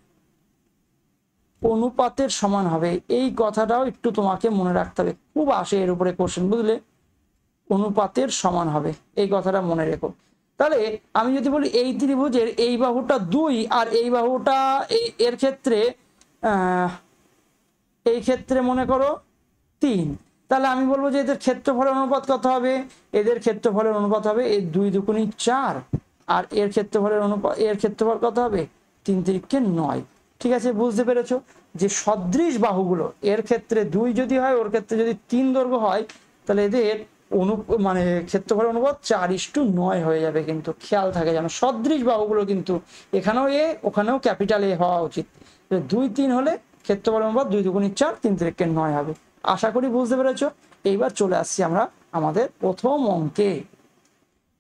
[SPEAKER 1] অনুপাতের সমান হবে, এই কথাটাও একটু তোমাকে মনে রাখতে হবে, খুব আসে এর উপরে কোশ্চেন, বুঝলে? অনুপাতের সমান হবে, এই কথাটা মনে রেখো। তাহলে আমি যদি বলি এই ত্রিভুজের এই বাহুটা 2 আর এই বাহুটা এর ক্ষেত্রে এই ক্ষেত্রে মনে করো 3, তাহলে আমি বলবো যে এদের ক্ষেত্রফলের অনুপাত কত হবে? এদের ক্ষেত্রফলের অনুপাত হবে এই 2 দুগুণী 4, আর এর ক্ষেত্রফল কত হবে? 3 তিরিকে 9। ঠিক আছে, বুঝতে পেরেছো যে সদৃশ বাহুগুলো এর ক্ষেত্রে 2 যদি হয়, ওর ক্ষেত্রে যদি 3 দৈর্ঘ্য হয়, তাহলে এদের মানে ক্ষেত্রফল অনুপাত 4:9 হয়ে যাবে। কিন্তু খেয়াল থাকে যেন সদৃশ বাহুগুলো কিন্তু এখানেও এ ওখানেও ক্যাপিটাল এ হওয়া উচিত। 2, 3 হলে ক্ষেত্রফল অনুপাত 2 দুগুণী 4, 3 তিরিকে 9 হবে। আশা করি বুঝতে পেরেছো। এইবার চলে আসছি আমরা আমাদের প্রথম অঙ্কে।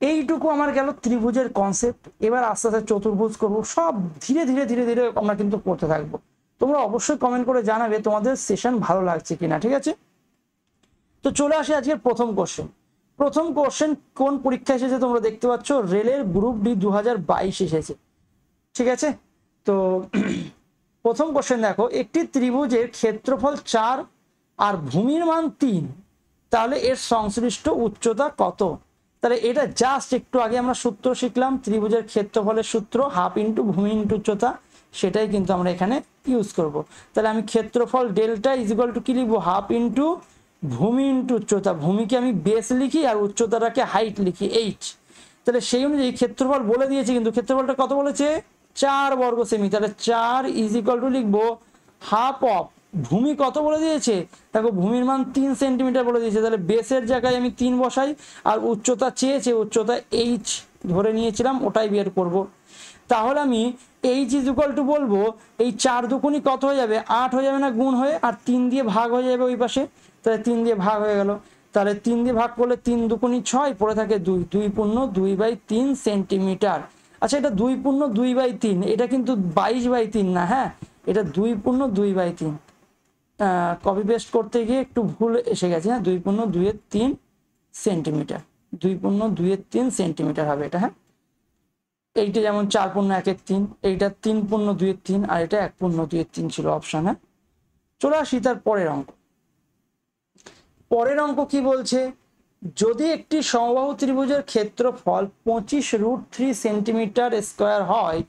[SPEAKER 1] এইটুকু আমার গেল ত্রিভুজের কনসেপ্ট। এবার আস্তে আস্তে চতুর্ভুজ করবো, সব ধীরে ধীরে ধীরে ধীরে আমরা কিন্তু করতে থাকবো। তোমরা অবশ্যই কমেন্ট করে জানাবে তোমাদের সেশন ভালো লাগছে কিনা, ঠিক আছে? তো চলে আসি আজকের প্রথম কোশ্চেন। প্রথম কোশ্চেন কোন পরীক্ষা এসেছে তোমরা দেখতে পাচ্ছ, রেলের গ্রুপ ডি 2022 এসেছে। ঠিক আছে, তো প্রথম কোশ্চেন দেখো, একটি ত্রিভুজের ক্ষেত্রফল 4 আর ভূমির মান 3, তাহলে এর সংশ্লিষ্ট উচ্চতা কত? তাহলে এটা জাস্ট একটু আগে আমরা সূত্র শিখলাম, ত্রিভুজের ক্ষেত্রফলের সূত্র হাফ ইন্টু ভূমি ইন্টু উচ্চতা, সেটাই কিন্তু আমরা এখানে ইউজ করব। তাহলে আমি ক্ষেত্রফল ডেল্টা ইজ ইকুয়াল টু কি লিখবো, হাফ ইন্টু ভূমি ইন্টু উচ্চতা। ভূমিকে আমি বেস লিখি আর উচ্চতাটাকে হাইট লিখি এইচ। তাহলে সেই অনুযায়ী ক্ষেত্রফল বলে দিয়েছে, কিন্তু ক্ষেত্রফলটা কত বলেছে, 4 বর্গ সেমি। তাহলে 4 ইজ ইকুয়াল টু লিখবো হাফ অফ ভূমি কত বলে দিয়েছে, দেখো ভূমির মান 3 সেন্টিমিটার বলে দিয়েছে, তাহলে বেসের জায়গায় আমি 3 বসাই, আর উচ্চতা চেয়েছে, উচ্চতা এইচ ধরে নিয়েছিলাম, ওটাই বের করব। তাহলে আমি এইচ ইজ ইকুয়াল টু বলবো, এই 4 দুগুণই কত হয়ে যাবে, 8 হয়ে যাবে না গুণ হয়ে, আর 3 দিয়ে ভাগ হয়ে যাবে ওই পাশে, তাহলে 3 দিয়ে ভাগ হয়ে গেল। তাহলে 3 দিয়ে ভাগ করলে 3 দুগুণই 6, পড়ে থাকে 2, 2 পূর্ণ 2/3 সেন্টিমিটার। আচ্ছা, এটা 2 পূর্ণ 2/3, এটা কিন্তু 22/3 না, হ্যাঁ এটা 2 পূর্ণ 2/3। কপি পেস্ট করতে গিয়ে একটু ভুল এসে গেছে, হ্যাঁ 2 পূর্ণ 2/3 সেন্টিমিটার, 2 পূর্ণ 2/3 সেন্টিমিটার হবে এটা, হ্যাঁ। এইটা যেমন 4 পূর্ণ 1/3, এইটা 3 পূর্ণ 2/3, আর এটা 1 পূর্ণ 2/3 ছিল অপশন। হ্যাঁ, চলে আসি তার পরের অঙ্ক। পরের অঙ্ক কি বলছে, যদি একটি সমবাহু ত্রিভুজের ক্ষেত্রফল 25√3 সেন্টিমিটার স্কোয়ার হয়,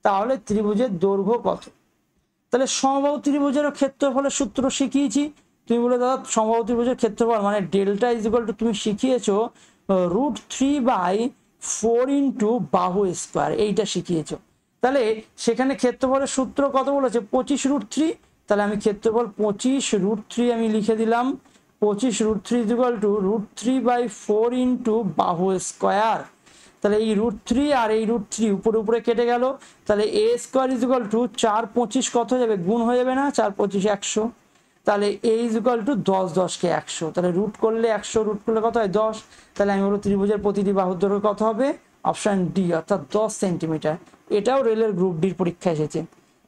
[SPEAKER 1] তাহলে ত্রিভুজের দৈর্ঘ্য কত? তাহলে সমবাহু ত্রিভুজের ক্ষেত্রফলের সূত্র শিখিয়েছি। তুমি বলে দাদা সমবাহু ত্রিভুজের ক্ষেত্রফল মানে ডেল্টা ইজ ইকুয়াল টু, তুমি শিখিয়েছো √3/4 ইন্টু বাহু স্কোয়ার, এইটা শিখিয়েছো। তাহলে সেখানে ক্ষেত্রফলের সূত্র কত বলেছে, 25√3। তাহলে আমি ক্ষেত্রফল 25√3 আমি লিখে দিলাম, 25√3 ইজ ইকুয়াল টু √3/4 ইন্টু বাহু স্কোয়ার। তাহলে এই √3 আর এই √3 উপরে উপরে কেটে গেল, তাহলে a square is equal two 4 25 কত হয়ে যাবে, গুণ হয়ে যাবে না, 4 25 100। তাহলে a ইজ ইকুয়াল টু 10, 10কে 100, তাহলে রুট করলে 100, রুট করলে কত হয় 10। তাহলে আমি বলবো ত্রিভুজের প্রতিটি বাহুর দৈর্ঘ্য কত হবে, অপশন ডি অর্থাৎ 10 সেন্টিমিটার। এটাও রেলের গ্রুপ ডির পরীক্ষা এসেছে।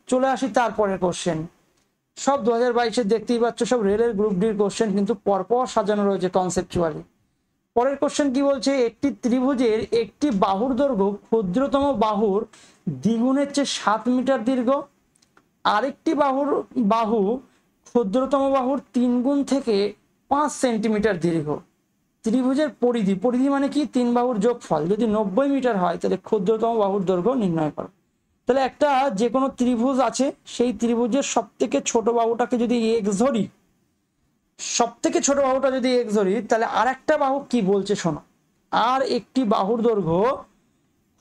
[SPEAKER 1] চলে আসি তারপরের কোশ্চেন। সব 2022-এর দেখতেই পাচ্ছ, সব রেলের গ্রুপ ডির কোশ্চেন, কিন্তু পরপর সাজানো রয়েছে কনসেপচুয়ালি। পরের কোশ্চেন কি বলছে, একটি ত্রিভুজের একটি বাহুর দৈর্ঘ্য ক্ষুদ্রতম বাহুর দ্বিগুণের চেয়ে 7 মিটার দীর্ঘ, আরেকটি বাহু ক্ষুদ্রতম বাহুর 3 গুণ থেকে 5 সেন্টিমিটার দীর্ঘ। ত্রিভুজের পরিধি মানে কি, 3 বাহুর যোগফল যদি 90 মিটার হয়, তাহলে ক্ষুদ্রতম বাহুর দৈর্ঘ্য নির্ণয় করো। তাহলে একটা যে কোনো ত্রিভুজ আছে, সেই ত্রিভুজের সব থেকে ছোট বাহুটাকে যদি এক্স ধরি, সব থেকে ছোট বাহুটা যদি এক্স ধরি, তাহলে আর একটা বাহু কি বলছে শোনো, আর একটি বাহুর দৈর্ঘ্য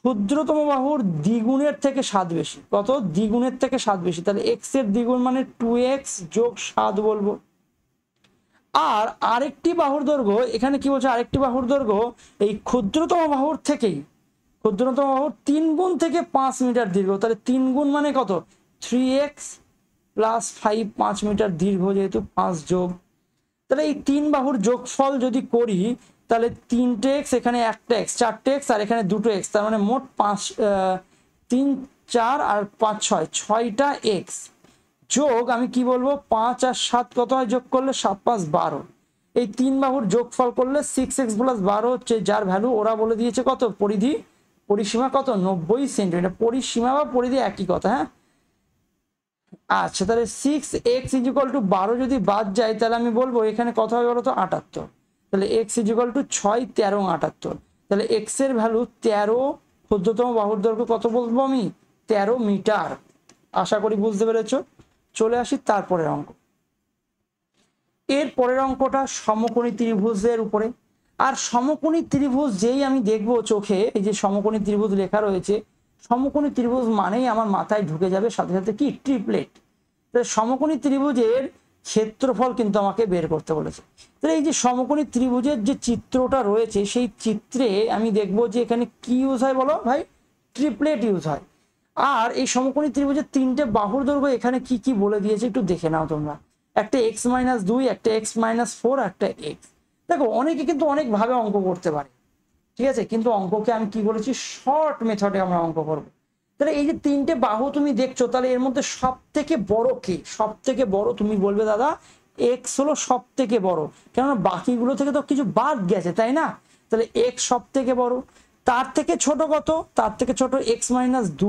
[SPEAKER 1] ক্ষুদ্রতম বাহুর দ্বিগুণের থেকে 7 বেশি। কত, দ্বিগুণের থেকে 7 বেশি, তাহলে এক্স এর দ্বিগুণ মানে 2x যোগ 7 বলবো। আর আরেকটি বাহুর দৈর্ঘ্য, এখানে কি বলছে, আরেকটি বাহুর দৈর্ঘ্য এই ক্ষুদ্রতম বাহুর 3 গুণ থেকে 5 মিটার দীর্ঘ, তাহলে 3 গুণ মানে কত, 3x প্লাস 5, 5 মিটার দীর্ঘ, যেহেতু 5 যোগ। তাহলে এই 3 বাহুর যোগফল যদি করি, তাহলে 3টে x, এখানে একটা x, 4টে x, আর এখানে 2টো x, তার মানে মোট 3 4 আর 5 6, 6টা x যোগ আমি কি বলবো, 5 আর 7 কত হয়, যোগ করলে 7 5 12। এই 3 বাহুর যোগফল করলে 6x প্লাস 12 হচ্ছে, যার ভ্যালু ওরা বলে দিয়েছে কত, পরিসীমা কত, 90 সেন্টিমিটার। পরিসীমা বা পরিধি একই কথা, হ্যাঁ। আচ্ছা, তাহলে 6x ইজ ইকুয়াল টু 12 যদি বাদ যায়, তাহলে আমি বলবো এখানে কত হবে বলতো, 78। তাহলে x ইজ ইকুয়াল টু 6 13 78। তাহলে x এর ভ্যালু 13, ক্ষুদ্রতম বাহুর দৈর্ঘ্য কত বলবো আমি, 13 মিটার। আশা করি বুঝতে পেরেছো। চলে আসি তারপরের অঙ্ক। এর পরের অঙ্কটা সমকোণী ত্রিভুজের উপরে। আর সমকোণী ত্রিভুজ যেই আমি দেখবো চোখে, এই যে সমকোণী ত্রিভুজ লেখা রয়েছে, সমকোণী ত্রিভুজ মানেই আমার মাথায় ঢুকে যাবে সাথে সাথে কি, ট্রিপলেট। সমকোণী ত্রিভুজের ক্ষেত্রফল কিন্তু আমাকে বের করতে বলেছে। তাহলে এই যে সমকোণী ত্রিভুজের যে চিত্রটা রয়েছে, সেই চিত্রে আমি দেখবো যে এখানে কি ইউজ হয় বলো ভাই, ট্রিপলেট ইউজ হয়। আর এই সমকোণী ত্রিভুজের 3টে বাহুর দৈর্ঘ্য এখানে কি কি বলে দিয়েছে একটু দেখে নাও তোমরা। একটা x-2, একটা x-4, একটা x। দেখো অনেকে কিন্তু অনেক ভাবে অঙ্ক করতে পারে, ঠিক আছে, কিন্তু অঙ্ককে আমি কি বলেছি, শর্ট মেথডে আমরা অঙ্ক করবো। তাহলে এই যে 3টে বাহু তুমি দেখছো, তাহলে এর মধ্যে সব থেকে বড় কে, সব থেকে বড় তুমি বলবে দাদা এক্স হলো সব থেকে বড়, কেননা বাকিগুলো থেকে তো কিছু বাদ গেছে, তাই না। তাহলে এক্স সব থেকে বড়। তার থেকে ছোট কত, তার থেকে ছোট x-2,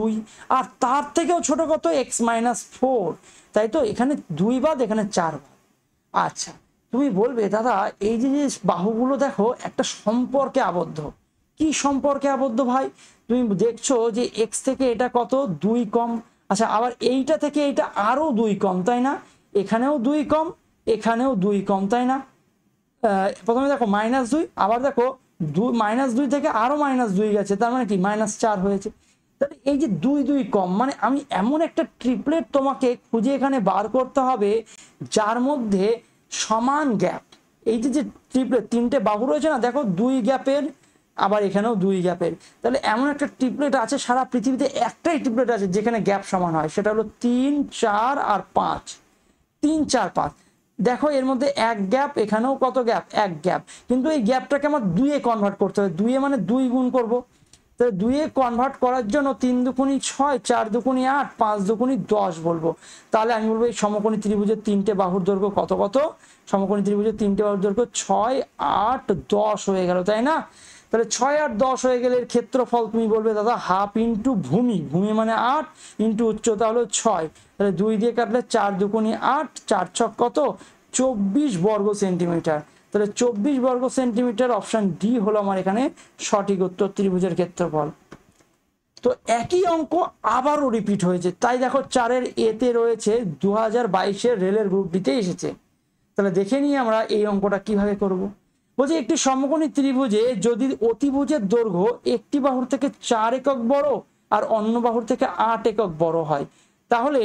[SPEAKER 1] আর তার থেকেও ছোট কত x-4, তাই তো এখানে 2 বাদ এখানে 4 বাদ। আচ্ছা তুমি বলবে দাদা এই যে বাহুগুলো দেখো একটা সম্পর্কে আবদ্ধ, কি সম্পর্কে আবদ্ধ ভাই? তুমি দেখছো যে x থেকে এটা কত 2 কম, আচ্ছা আবার এইটা থেকে এটা আরো 2 কম, তাই না? এখানেও 2 কম, এখানেও 2 কম, তাই না? প্রথমে দেখো -2, আবার দেখো -2 থেকে আরো -2 গেছে, তার মানে কি -4 হয়েছে। তাহলে এই যে 2 কম, মানে আমি এমন একটা ট্রিপলেট তোমাকে খুঁজে এখানে বার করতে হবে যার মধ্যে সমান গ্যাপ। এই যে ট্রিপলেট 3টে বাহু রয়েছে না, দেখো 2 গ্যাপের, আবার এখানেও 2 গ্যাপের। তাহলে এমন একটা ট্রিপলেট আছে সারা পৃথিবীতে, একটাই ট্রিপলেট আছে যেখানে গ্যাপ সমান হয়, সেটা হলো 3, 4 আর 5। 3, 4, 5, দেখো এর মধ্যে 1 গ্যাপ, এখানেও কত গ্যাপ, 1 গ্যাপ, কিন্তু এই গ্যাপটাকে আমার 2-এ কনভার্ট করতে হবে। 2-এ মানে 2 গুণ করব, তাহলে 2-এ কনভার্ট করার জন্য 3 দুগুণী 6, 4 দুগুণী 8, 5 দুগুণী 10 বলবো। তাহলে আমি বলবো এই সমকোণী ত্রিভুজের 3টে বাহুর দৈর্ঘ্য কত কত, সমকোণী ত্রিভুজের 3টে বাহুর দৈর্ঘ্য 6, 8, 10 হয়ে গেল, তাই না? তাহলে 6 আর 10 হয়ে গেলে এর ক্ষেত্রফল তুমি বলবে দাদা হাফ ইন্টু ভূমি, ভূমি মানে 8 ইন্টু উচ্চতা হলো 6, তাহলে 2 দিয়ে কাটলে 4 দুগুণী 8, 4 ছক কত 24 বর্গ সেন্টিমিটার। তাহলে 24 বর্গ সেন্টিমিটার, অপশন ডি হলো আমার এখানে সঠিক উত্তর, ত্রিভুজের ক্ষেত্রফল। তো একই অঙ্ক আবারও রিপিট হয়েছে, তাই দেখো 4-এর এতে রয়েছে 2022-এর রেলের গ্রুপ ডিতে এসেছে। তাহলে দেখে নিই আমরা এই অঙ্কটা কিভাবে করব। বলছি একটি সমকোণী ত্রিভুজে যদি অতিভুজের দৈর্ঘ্য একটি বাহুর থেকে 4 একক বড় আর অন্য বাহুর থেকে 8 একক বড় হয়, তাহলে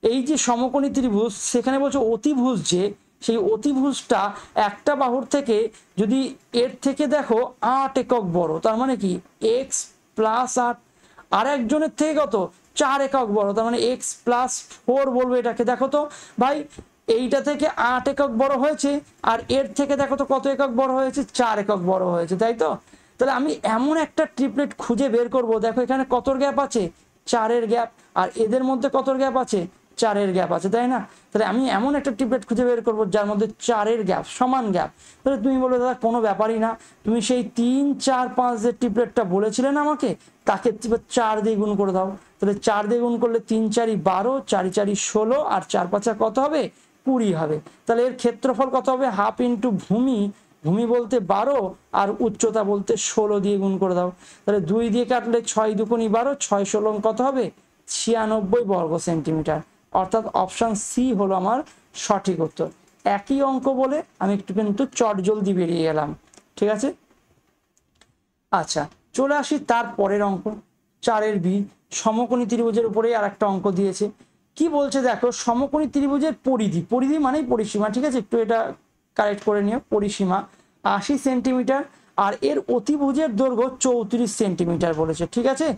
[SPEAKER 1] এই যে সমকোণী ত্রিভুজ, সেখানে বলছে অতিভুজ, যে সেই অতিভুজটা একটা বাহুর থেকে যদি এর থেকে দেখো 8 একক বড়, তার মানে কি x + 8, আর একজনের থেকে কত 4 একক বড়, তার মানে x + 4 বলবো এটাকে। দেখো তো ভাই এইটা থেকে 8 একক বড় হয়েছে, আর এর থেকে দেখো তো কত একক বড় হয়েছে, 4 একক বড় হয়েছে, তাই তো? তাহলে আমি এমন একটা ট্রিপলেট খুঁজে বের করব, দেখো এখানে কত গ্যাপ আছে, 4-এর গ্যাপ, আর এদের মধ্যে কত গ্যাপ আছে, 4-এর গ্যাপ আছে, তাই না? তাহলে আমি এমন একটা ট্রিপলেট খুঁজে বের করবো যার মধ্যে 4-এর গ্যাপ, সমান গ্যাপ। তাহলে তুমি বলবে দাদা কোনো ব্যাপারই না, তুমি সেই 3, 4, 5 যে ট্রিপলেটটা বলেছিলেন আমাকে, তাকে 4 দিয়ে গুণ করে দাও। তাহলে 4 দিয়ে গুণ করলে 3 4 12, 4 4 16, আর 4 5 কত হবে, 20 হবে। তাহলে এর ক্ষেত্রফল কত হবে, হাফ ইন্টু ভূমি, ভূমি বলতে 12 আর উচ্চতা বলতে 16 দিয়ে গুণ করে দাও। তাহলে 2 দিয়ে কাটলে 6 দুগুণী 12, 6 16 কত হবে 96 বর্গ সেন্টিমিটার, অর্থাৎ অপশন সি হলো আমার সঠিক উত্তর। একই অঙ্ক বলে আমি একটু কিন্তু চটজলদি বেরিয়ে গেলাম, ঠিক আছে? আচ্ছা চলে আসি তার পরের অঙ্ক, 4-এর বি, সমকোণী ত্রিভুজের উপরেই আর একটা অঙ্ক দিয়েছে। কি বলছে দেখো, সমকোণী ত্রিভুজের পরিধি, পরিধি মানেই পরিসীমা, ঠিক আছে, একটু এটা কারেক্ট করে নিও, পরিসীমা 80 সেন্টিমিটার, আর এর অতিভুজের দৈর্ঘ্য 34 সেন্টিমিটার বলেছে, ঠিক আছে?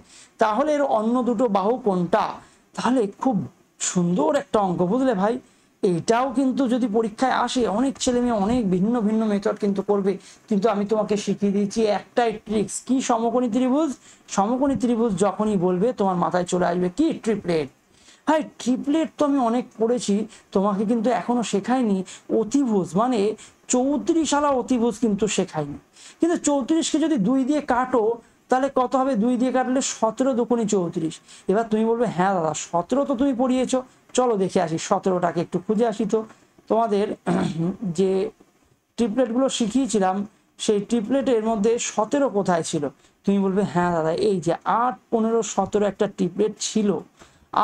[SPEAKER 1] তাহলে এর অন্য দুটো বাহু কোনটা? তাহলে খুব সুন্দর একটা অঙ্ক, বুঝলে ভাই? এইটাও কিন্তু যদি পরীক্ষায় আসে, অনেক ছেলে মেয়ে অনেক ভিন্ন ভিন্ন মেথড কিন্তু করবে, কিন্তু আমি তোমাকে শিখিয়ে দিয়েছি একটাই ট্রিক্স, কি সমকোণী ত্রিভুজ, সমকোণী ত্রিভুজ যখনই বলবে তোমার মাথায় চলে আসবে কি, ট্রিপলেট। হ্যাঁ ট্রিপলেট তো আমি অনেক পড়েছি, তোমাকে কিন্তু এখনো শেখায়নি অতিভুজ, মানে 34 অতিভুজ কিন্তু শেখায়নি। কিন্তু 34কে যদি 2 দিয়ে কাটো তাহলে কত হবে, 2 দিয়ে কাটলে 17 দুগুণী 34। এবার তুমি বলবে হ্যাঁ দাদা 17 তো তুমি পড়িয়েছো, চলো দেখে আসি 17টাকে একটু খুঁজে আসি। তো তোমাদের যে ট্রিপলেটগুলো শিখিয়েছিলাম সেই ট্রিপলেটের মধ্যে 17 কোথায় ছিল? তুমি বলবে হ্যাঁ দাদা এই যে 8, 15, 17 একটা ট্রিপলেট ছিল,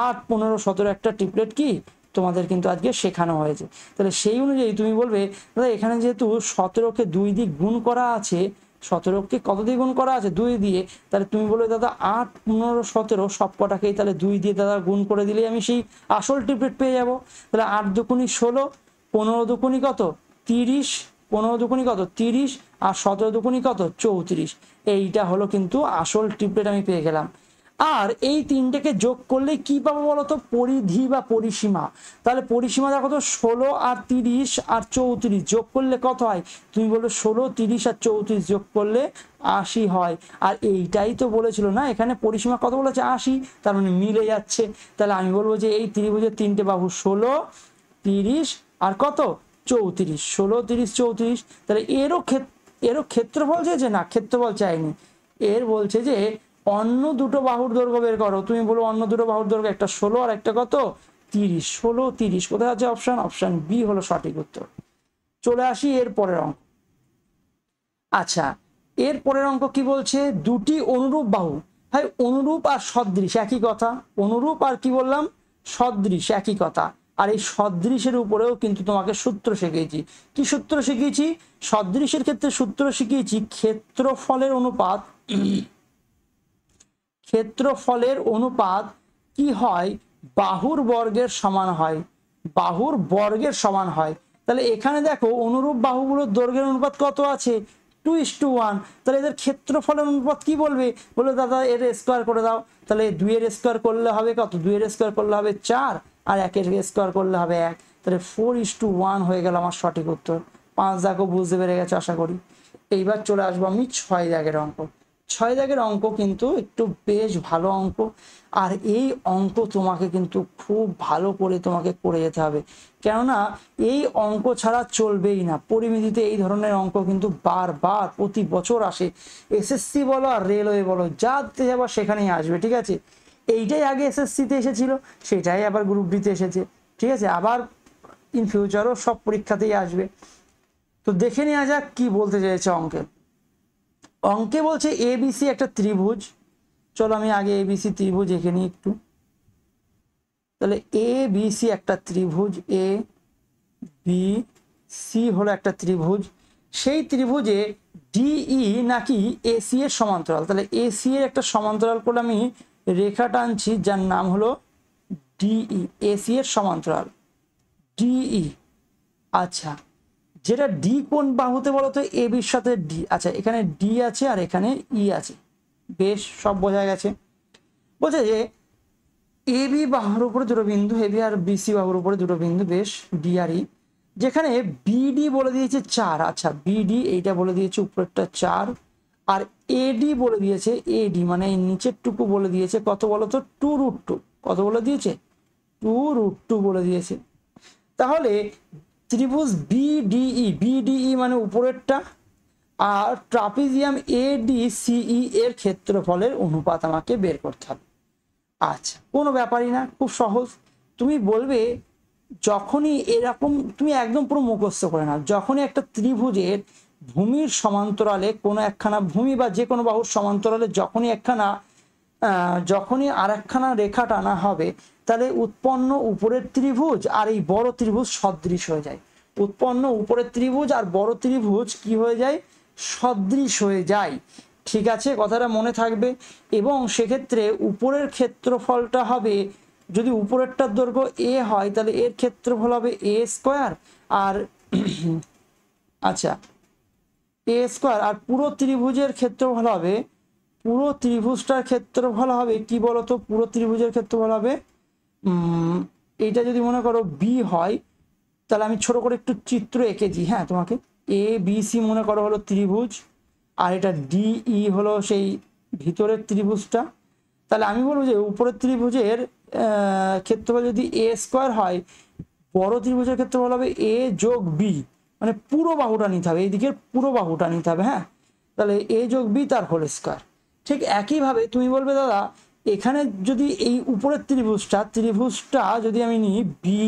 [SPEAKER 1] 8, 15, 17 একটা ট্রিপলেট কি তোমাদের কিন্তু আজকে শেখানো হয়েছে। তাহলে সেই অনুযায়ী তুমি বলবে দাদা এখানে যেহেতু 17কে 2 দিয়ে গুণ করা আছে, 17কে কত দিয়ে গুণ করা আছে, 2 দিয়ে, তাহলে তুমি বলবে দাদা 8, 15, 17 সব কটাকেই তাহলে 2 দিয়ে দাদা গুণ করে দিলেই আমি সেই আসল ট্রিপলেট পেয়ে যাব। তাহলে 8 দুগুণী 16, 15 দুগুণী কত 30, 15 দুগুণী কত 30, আর 17 দুগুণী কত 34। এইটা হলো কিন্তু আসল ট্রিপলেট আমি পেয়ে গেলাম। আর এই তিনটেকে যোগ করলে কি পাবো বলতো, পরিধি বা পরিসীমা। তাহলে পরিসীমা দেখো তো 16 আর 30 আর 34 যোগ করলে কত হয়, তুমি বলবে 16, 30 আর 34 যোগ করলে 80 হয়। আর এইটাই তো বলেছিল না, এখানে পরিসীমা কত বলেছে 80, তার মানে মিলে যাচ্ছে। তাহলে আমি বলবো যে এই ত্রিভুজের 3টে বাহু 16, 30 আর কত 34, 16, 30, 34। তাহলে এরও ক্ষেত্রফল চেয়েছে না, ক্ষেত্রফল চাইনি, এর বলছে যে অন্য দুটো বাহুর দৈর্ঘ্য বের করো। তুমি বলো অন্য দুটো বাহুর দৈর্ঘ্য, একটা 16 আর একটা কত 30। 16 30 কোথায় আছে অপশন? অপশন বি হলো সঠিক উত্তর। চলে আসি এর পরের অঙ্ক। আচ্ছা, এর পরের অঙ্ক কি বলছে? দুটি অনুরূপ বাহু। ভাই অনুরূপ আর সদৃশ একই কথা। অনুরূপ আর কি বললাম? সদৃশ একই কথা। আর এই সদৃশের উপরেও কিন্তু তোমাকে সূত্র শিখিয়েছি। কি সূত্র শিখিয়েছি? সদৃশের ক্ষেত্রে সূত্র শিখিয়েছি ক্ষেত্রফলের অনুপাত। ক্ষেত্রফলের অনুপাত কি হয়? বাহুর বর্গের সমান হয়। বাহুর বর্গের সমান হয়। তাহলে এখানে দেখো অনুরূপ বাহুগুলোর দৈর্ঘ্যের অনুপাত কত আছে? 2:1। তাহলে এদের ক্ষেত্রফলের অনুপাত কি বলবে? বলে দাদা এর স্কোয়ার করে দাও। তাহলে 2 এর স্কোয়ার করলে হবে কত? 2 এর স্কোয়ার করলে হবে 4, আর 1 এর স্কোয়ার করলে হবে 1। তাহলে 4:1 হয়ে গেল আমার সঠিক উত্তর। 5 দেখো বুঝতে পেরে গেছে আশা করি। এইবার চলে আসবো আমি 6 দাগের অঙ্ক। 6 দাগের অঙ্ক কিন্তু একটু বেশ ভালো অঙ্ক। আর এই অঙ্ক তোমাকে কিন্তু খুব ভালো করে তোমাকে করে যেতে হবে, কেননা এই অঙ্ক ছাড়া চলবেই না। পরিমিতিতে এই ধরনের অঙ্ক কিন্তু বারবার প্রতি বছর আসে। এসএসসি বলো আর রেলওয়ে বলো, যাতে যাবার সেখানেই আসবে। ঠিক আছে, এইটাই আগে এসএসসিতে এসেছিল, সেটাই আবার গ্রুপ ডিতে এসেছে। ঠিক আছে, আবার ইন ফিউচারও সব পরীক্ষাতেই আসবে। তো দেখে নেওয়া যাক কি বলতে চাইছে অঙ্কে। অঙ্কে বলছে এবিসি একটা ত্রিভুজ। চলো আমি আগে এবিসি ত্রিভুজ এঁকে নিই একটু। তাহলে এবিসি একটা ত্রিভুজ, এ বি সি হলো একটা ত্রিভুজ। সেই ত্রিভুজে ডিই নাকি এসি এর সমান্তরাল। তাহলে এসি এর একটা সমান্তরাল করে আমি রেখা টানছি, যার নাম হলো ডিই। এসি এর সমান্তরাল ডিই। আচ্ছা, যেটা ডি কোন বাহুতে বলো তো? এ বির সাথে ডি। আচ্ছা, এখানে ডি আছে আর এখানে ই আছে, বেশ সব বোঝা গেছে। বলছে যে এ বি বাহুর উপরে দুটো বিন্দু, এ বি আর বিসি বাহুর উপরে দুটো বিন্দু, বেশ ডি আর ই। যেখানে বিডি বলে দিয়েছে 4। আচ্ছা, বিডি এইটা বলে দিয়েছে উপরেরটা 4, আর এডি বলে দিয়েছে, এডি মানে এই নিচের টুকু বলে দিয়েছে কত বলো তো? 2√2। কত বলে দিয়েছে? 2√2 বলে দিয়েছে। তাহলে ত্রিভুজ বিডিই, বিডিই মানে উপরেরটা, আর ট্রাপিজিয়াম এডিসিই এর ক্ষেত্রফলের অনুপাত আমাকে বের করতে হবে। আচ্ছা, কোনো ব্যাপারই না, খুব সহজ। তুমি বলবে যখনই এরকম, তুমি একদম পুরো মুখস্থ করে নাও, যখনই একটা ত্রিভুজের ভূমির সমান্তরালে কোনো একখানা ভূমি বা যে কোনো বাহুর সমান্তরালে যখনই আর একখানা রেখা টানা হবে, তাহলে উৎপন্ন উপরের ত্রিভুজ আর এই বড় ত্রিভুজ সদৃশ হয়ে যায়। উৎপন্ন উপরের ত্রিভুজ আর বড় ত্রিভুজ কি হয়ে যায়? সদৃশ হয়ে যায়। ঠিক আছে, কথাটা মনে থাকবে। এবং সেক্ষেত্রে উপরের ক্ষেত্রফলটা হবে, যদি উপরেরটার দৈর্ঘ্য এ হয় তাহলে এর ক্ষেত্রফল হবে এ স্কোয়ার, আর আচ্ছা এ স্কোয়ার, আর পুরো ত্রিভুজের ক্ষেত্রফল হবে, পুরো ত্রিভুজটার ক্ষেত্রফল হবে কি বলতো? পুরো ত্রিভুজের ক্ষেত্রফল হবে এইটা যদি মনে করো বি হয়, তাহলে আমি ছোট করে একটু চিত্র এঁকেছি হ্যাঁ তোমাকে। এ বি সি মনে করো হলো ত্রিভুজ, আর এটা ডিই হলো সেই ভিতরের ত্রিভুজটা। তাহলে আমি বলবো যে উপরের ত্রিভুজের ক্ষেত্রফল যদি এ স্কোয়ার হয়, বড় ত্রিভুজের ক্ষেত্রফল হবে এ যোগ বি, মানে পুরো বাহুটা নিতে হবে, এই দিকের পুরো বাহুটা নিতে হবে। হ্যাঁ, তাহলে এ যোগ বি তার হোল স্কোয়ার। ঠিক একইভাবে তুমি বলবে দাদা এখানে যদি এই উপরের ত্রিভুজটা যদি আমি নিই বি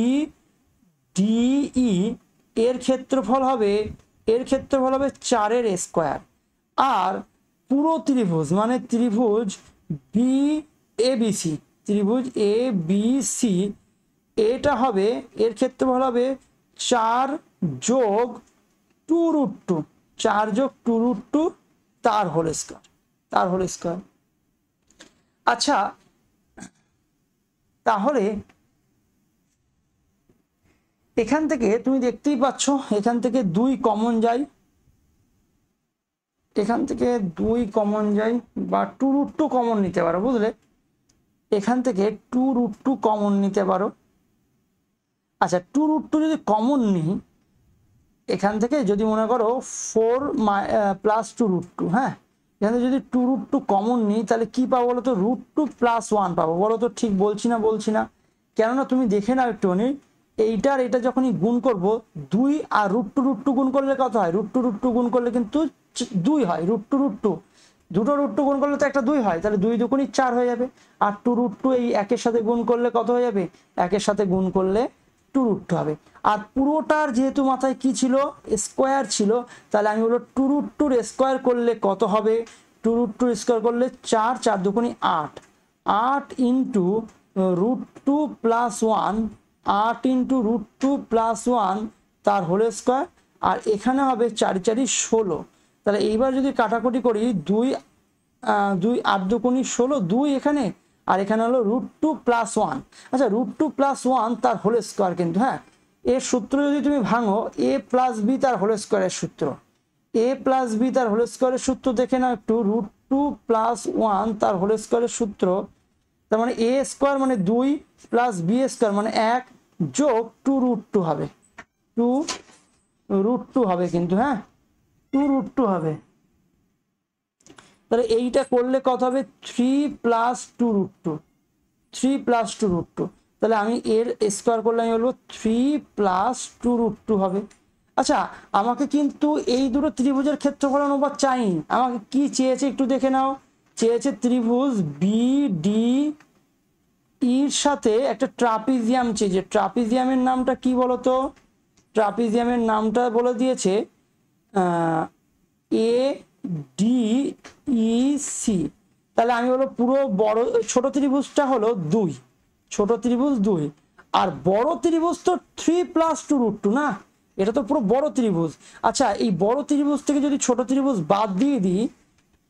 [SPEAKER 1] ডিই, এর ক্ষেত্রফল হবে 4-এর স্কোয়ার। আর পুরো ত্রিভুজ মানে ত্রিভুজ বি এ বি সি, ত্রিভুজ এ বি সি, এটা হবে, এর ক্ষেত্রফল হবে 4 যোগ 2√2, 4 যোগ 2√2 তার হোল স্কোয়ার। আচ্ছা, তাহলে এখান থেকে তুমি দেখতেই পাচ্ছ, এখান থেকে 2 কমন যায়, এখান থেকে 2 কমন যায়, বা 2√2 কমন নিতে পারো, বুঝলে? এখান থেকে 2√2 কমন নিতে পারো। আচ্ছা, 2√2 যদি কমন নিই এখান থেকে, যদি মনে করো 4 প্লাস 2√2, হ্যাঁ, এখানে যদি 2√2 কমন নিই তাহলে কি পাবো বলো তো? √2 + 1 পাবো। বলো তো ঠিক বলছি না? কেননা তুমি দেখে নাও একটুখানি, এইটার এটা যখনই গুণ করব 2 আর √2 গুণ করলে কত হয়? √2 গুণ করলে কিন্তু 2 হয়, √2 দুটো রুট টু গুণ করলে তো একটা 2 হয়, তাহলে 2 দুগুণই 4 হয়ে যাবে। আর 2 রুট 2 এই একের সাথে গুণ করলে কত হয়ে যাবে, একের সাথে গুণ করলে 2 রুট 2 হবে। আর পুরোটার যেহেতু মাথায় কি ছিল, স্কোয়ার ছিল, তাহলে আমি বলবো 2 রুট 2 স্কোয়ার করলে কত হবে, 2 রুট 2 স্কোয়ার করলে 4, 4 দুগুণী 8, 8 into root 2 plus 1, 8 into root 2 plus 1 তার হোল স্কোয়ার। আর এখানে হবে 4 4 16। তাহলে এইবার যদি কাটাকুটি করি, 2 8 দুগুণী 16, 2 এখানে, আর এখানে হলো রুট 2 প্লাস 1। আচ্ছা, রুট 2 প্লাস 1 তার হোল স্কোয়ার কিন্তু, হ্যাঁ, এর সূত্র যদি তুমি ভাঙো, এ প্লাস বি তার হোল স্কোয়ারের সূত্র, এ প্লাস বি তার হোল স্কোয়ারের সূত্র দেখে নাও একটু, রুট 2 প্লাস 1 তার হোল স্কোয়ারের সূত্র, তার মানে এ স্কোয়ার মানে 2 প্লাস বি স্কোয়ার মানে 1 যোগ 2 রুট 2 হবে, 2 রুট 2 হবে কিন্তু, হ্যাঁ, 2 রুট 2 হবে। তাহলে এইটা করলে কত হবে, 3 প্লাস 2 রুট 2, 3 প্লাস 2 রুট 2। তাহলে আমি এর স্কোয়ার করলে আমি বলবো 3 প্লাস 2 রুট 2 হবে। আচ্ছা, আমাকে কিন্তু এই দুটো ত্রিভুজের ক্ষেত্রফল অনুপাত চাইনি, আমাকে কি চেয়েছে একটু দেখে নাও। চেয়েছে ত্রিভুজ বি ডি ইর সাথে একটা ট্রাপিজিয়াম চেয়েছে। ট্রাপিজিয়ামের নামটা কি বলতো, ট্রাপিজিয়ামের নামটা বলে দিয়েছে এ ডি ই সি। তাহলে আমি বলবো পুরো বড় ছোট ত্রিভুজটা হলো 2, ছোট ত্রিভুজ 2, আর বড় ত্রিভুজ তো 3 প্লাস 2 রুট 2 না, এটা তো পুরো বড় ত্রিভুজ। আচ্ছা, এই বড় ত্রিভুজ থেকে যদি ছোট ত্রিভুজ বাদ দিয়ে দিই,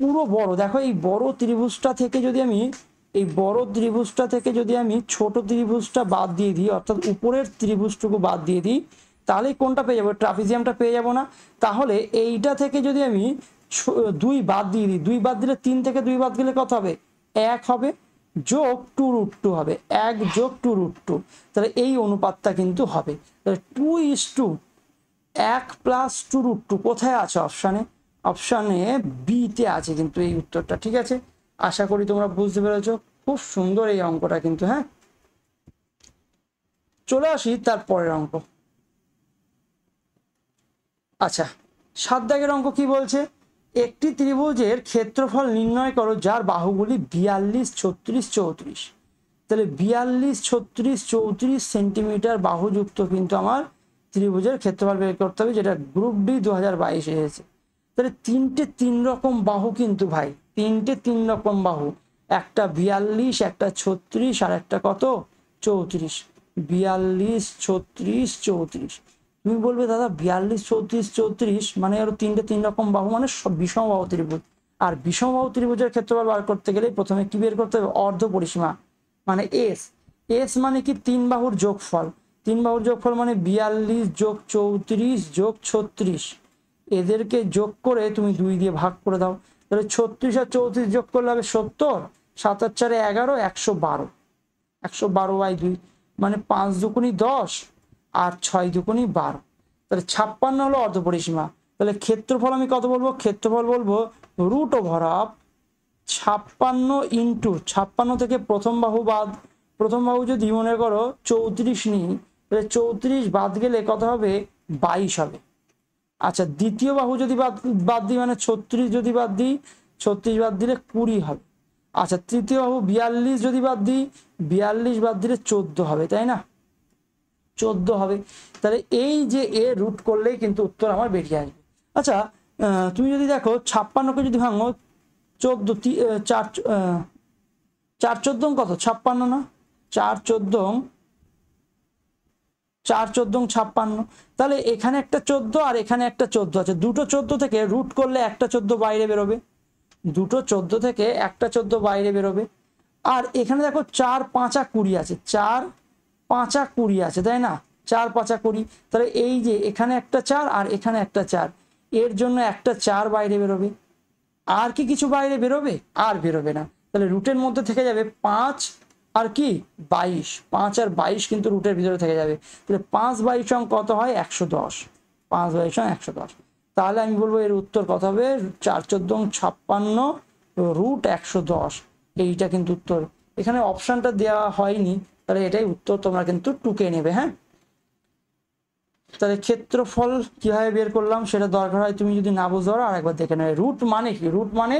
[SPEAKER 1] পুরো বড়, দেখো এই বড় ত্রিভুজটা থেকে যদি আমি, এই বড় ত্রিভুজটা থেকে যদি আমি ছোট ত্রিভুজটা বাদ দিয়ে দিই, অর্থাৎ উপরের ত্রিভুজটুকু বাদ দিয়ে দিই, তাহলে কোনটা পেয়ে যাবো, ট্রাপিজিয়ামটা পেয়ে যাবো না। তাহলে এইটা থেকে যদি আমি 2 বাদ দিয়ে দিই, 2 বাদ দিলে 3 থেকে 2 বাদ গেলে কত হবে, 1 হবে, যোগ 2 রুট 2 হবে, 1 যোগ 2 রুট 2। তাহলে এই অনুপাতটা কিন্তু হবে। তাহলে 2:1 প্লাস 2 রুট 2 কোথায় আছে, অপশানে, অপশানে বিতে আছে কিন্তু এই উত্তরটা। ঠিক আছে, আশা করি তোমরা বুঝতে পেরেছো, খুব সুন্দর এই অঙ্কটা কিন্তু। হ্যাঁ, চলে আসি তারপরের অঙ্ক। আচ্ছা, 7 দাগের অঙ্ক কি বলছে, একটি ত্রিভুজের ক্ষেত্রফল নির্ণয় করো যার বাহুগুলি 42, 36, 34। তাহলে 42, 36, 34 সেন্টিমিটার বাহুযুক্ত কিন্তু আমার ত্রিভুজের ক্ষেত্রফল বের করতে হবে, যেটা গ্রুপ ডি 2022 এসেছে। তাহলে 3 রকম বাহু কিন্তু ভাই, 3 রকম বাহু, একটা 42, একটা 36, আর একটা কত 34। 42, 36, 34। তুমি বলবে দাদা 42, 34, 34 মানে আরো 3 রকম বাহু, মানে সব বিষমবাহু ত্রিভুজ। আর বিষমবাহু ত্রিভুজের ক্ষেত্রফল বার করতে গেলে প্রথমে কি বের করতে হবে, অর্ধ পরিসীমা মানে এস। এস মানে কি 3 বাহুর যোগফল, 3 বাহুর যোগফল মানে 42 যোগ 34 যোগ 36, এদেরকে যোগ করে তুমি 2 দিয়ে ভাগ করে দাও। তাহলে 36 আর 34 যোগ করলে হবে 70, 7 আর 4 11, 112, 112/2 মানে 5 দুগুণী 10 আর 6 দুগুণী 12। তাহলে 56 হলো অর্ধ পরিসীমা। তাহলে ক্ষেত্রফল আমি কত বলবো, ক্ষেত্রফল বলবো রুট ওভার অফ 56 ইন্টু 56 থেকে প্রথম বাহু বাদ, প্রথম বাহু যদি মনে করো 34 নিই, তাহলে 34 বাদ গেলে কত হবে, 22 হবে। আচ্ছা, দ্বিতীয় বাহু যদি বাদ দিই মানে 36 যদি বাদ দিই, 36 বাদ দিলে 20 হবে। আচ্ছা, তৃতীয় বাহু 42 যদি বাদ দিই, 42 বাদ দিলে 14 হবে, তাই না, 14 হবে। তাহলে এই যে এ রুট করলেই কিন্তু উত্তর আমার বেরিয়ে আসবে। আচ্ছা, তুমি যদি দেখো 56কে যদি ভাঙো, 14 4 4 14 কত, 56 না, 4 14 56। তাহলে এখানে একটা 14 আর এখানে একটা 14 আছে, দুটো 14 থেকে রুট করলে একটা 14 বাইরে বেরোবে, দুটো 14 থেকে একটা 14 বাইরে বেরোবে। আর এখানে দেখো 4 5 20 আছে, 4 5 20 আছে, তাই না, 4 5 20। তাহলে এই যে এখানে একটা 4 আর এখানে একটা 4, এর জন্য একটা 4 বাইরে বেরোবে। আর কি কিছু বাইরে বেরোবে, আর বেরোবে না। তাহলে রুটের মধ্যে থেকে যাবে 5 আর কি 22, 5 আর 22 কিন্তু রুটের ভিতরে থেকে যাবে। তাহলে 5 22 কত হয়, 110, 5 22 110। তাহলে আমি বলবো এর উত্তর কত হবে, 4 14 56 রুট 110, এইটা কিন্তু উত্তর। এখানে অপশনটা দেওয়া হয়নি, তাহলে এটাই উত্তর, তোমরা কিন্তু টুকে নেবে। হ্যাঁ, তাহলে ক্ষেত্রফল কিভাবে বের করলাম সেটা দরকার হয় তুমি যদি না বুঝতে পারো আর একবার দেখে নেবে। রুট মানে কি, রুট মানে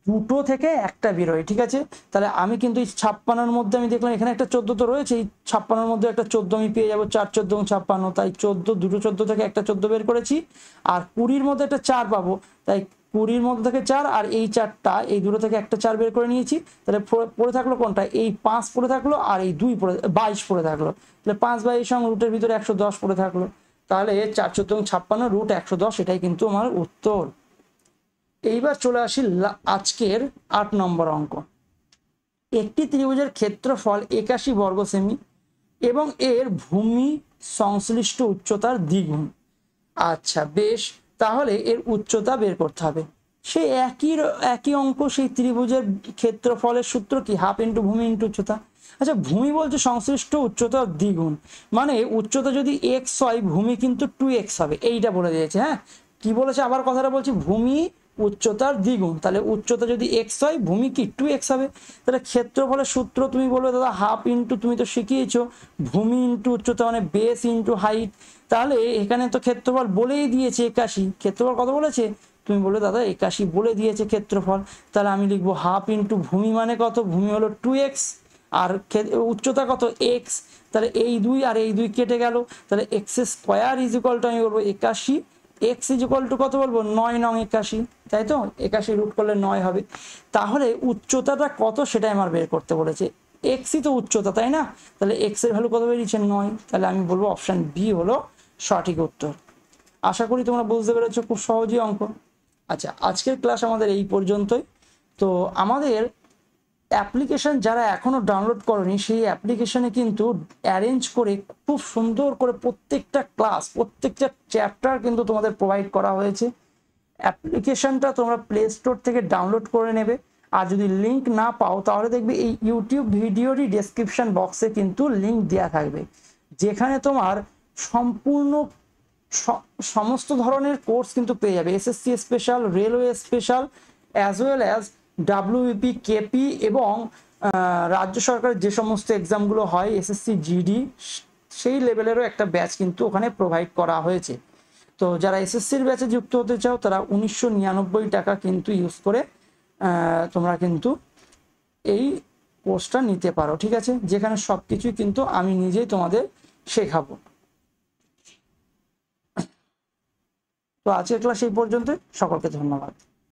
[SPEAKER 1] দুটো থেকে একটা বেরোয়, ঠিক আছে। তাহলে আমি কিন্তু এই 56-র মধ্যে আমি দেখলাম এখানে একটা 14 তো রয়েছে, এই 56-র মধ্যে একটা 14 আমি পেয়ে যাবো, 4 14 56, তাই 14, দুটো 14 থেকে একটা 14 বের করেছি। আর 20-র মধ্যে একটা 4 পাবো, তাই 20-র মধ্যে থেকে 4, আর এই 4টা, এই দুটো থেকে একটা 4 বের করে নিয়েছি। তাহলে পড়ে থাকলো কোনটা, এই 5 পড়ে থাকলো, আর এই 2 পড়ে 22 পড়ে থাকলো। তাহলে 5 22 সঙ্গে রুটের ভিতরে 110 পড়ে থাকলো। তাহলে 4 14 56 রুট 110, এটাই কিন্তু আমার উত্তর। এইবার চলে আসি আজকের 8 নম্বর অঙ্ক। একটি ত্রিভুজের ক্ষেত্রফল 81 বর্গ সেমি এবং এর ভূমি সংশ্লিষ্ট উচ্চতার দ্বিগুণ। আচ্ছা বেশ, তাহলে এর উচ্চতা বের করতে হবে। সেই একই অঙ্ক, সেই ত্রিভুজের ক্ষেত্রফলের সূত্র কি, হাফ ইন্টু ভূমি ইন্টু উচ্চতা। আচ্ছা ভূমি বলছে সংশ্লিষ্ট উচ্চতার দ্বিগুণ, মানে উচ্চতা যদি এক্স হয় ভূমি কিন্তু 2x হবে, এইটা বলে দিয়েছে। হ্যাঁ, কি বলেছে আবার কথাটা বলছি, ভূমি উচ্চতার দ্বিগুণ, তাহলে উচ্চতা যদি এক্স হয় ভূমি কি 2x হবে। তাহলে ক্ষেত্রফলের সূত্র তুমি বলবে দাদা হাফ ইন্টু, তুমি তো শিখিয়েছো ভূমি ইন্টু উচ্চতা মানে বেস ইন্টু হাইট। তাহলে এখানে তো ক্ষেত্রফল বলেই দিয়েছে 81, ক্ষেত্রফল কত বলেছে, তুমি বলবে দাদা 81 বলে দিয়েছে ক্ষেত্রফল, তাহলে আমি লিখবো হাফ ইন্টু ভূমি মানে কত, ভূমি হলো 2x, আর উচ্চতা কত এক্স। তাহলে এই 2 আর এই 2 কেটে গেল, তাহলে x square is equal two আমি বলবো 81, এক্স ইজ ইকুয়াল টু কত বলবো 9 নং 81, তাই তো 81 রুট করলে 9 হবে। তাহলে উচ্চতাটা কত সেটাই আমার বের করতে বলেছে, এক্সই তো উচ্চতা তাই না, তাহলে এক্স এর ভ্যালু কত বেরিয়েছে 9, তাহলে আমি বলবো অপশন বি হলো সঠিক উত্তর। আশা করি তোমরা বুঝতে পেরেছো, খুব সহজই অঙ্ক। আচ্ছা আজকের ক্লাস আমাদের এই পর্যন্তই। তো আমাদের অ্যাপ্লিকেশন যারা এখনো ডাউনলোড করনি, সেই অ্যাপ্লিকেশনে কিন্তু অ্যারেঞ্জ করে খুব সুন্দর করে প্রত্যেকটা ক্লাস, প্রত্যেকটা চ্যাপ্টার কিন্তু তোমাদের প্রোভাইড করা হয়েছে। অ্যাপ্লিকেশনটা তোমরা প্লে স্টোর থেকে ডাউনলোড করে নেবে, আর যদি লিঙ্ক না পাও তাহলে দেখবে এই ইউটিউব ভিডিওরই ডেসক্রিপশন বক্সে কিন্তু লিঙ্ক দেওয়া থাকবে, যেখানে তোমার সম্পূর্ণ সমস্ত ধরনের কোর্স কিন্তু পেয়ে যাবে, SSC special, railway special, as well as WBP, KP এবং রাজ্য সরকারের যে সমস্ত এক্সামগুলো হয় এসএসসি জিডি, সেই লেভেলেরও একটা ব্যাচ কিন্তু ওখানে প্রোভাইড করা হয়েছে। তো যারা এসএসসির ব্যাচে যুক্ত হতে চাও তারা 1999 টাকা কিন্তু ইউজ করে তোমরা কিন্তু এই কোর্সটা নিতে পারো, ঠিক আছে, যেখানে সব কিছুই কিন্তু আমি নিজেই তোমাদের শেখাবো। তো আজকের ক্লাস এই পর্যন্ত, সকলকে ধন্যবাদ।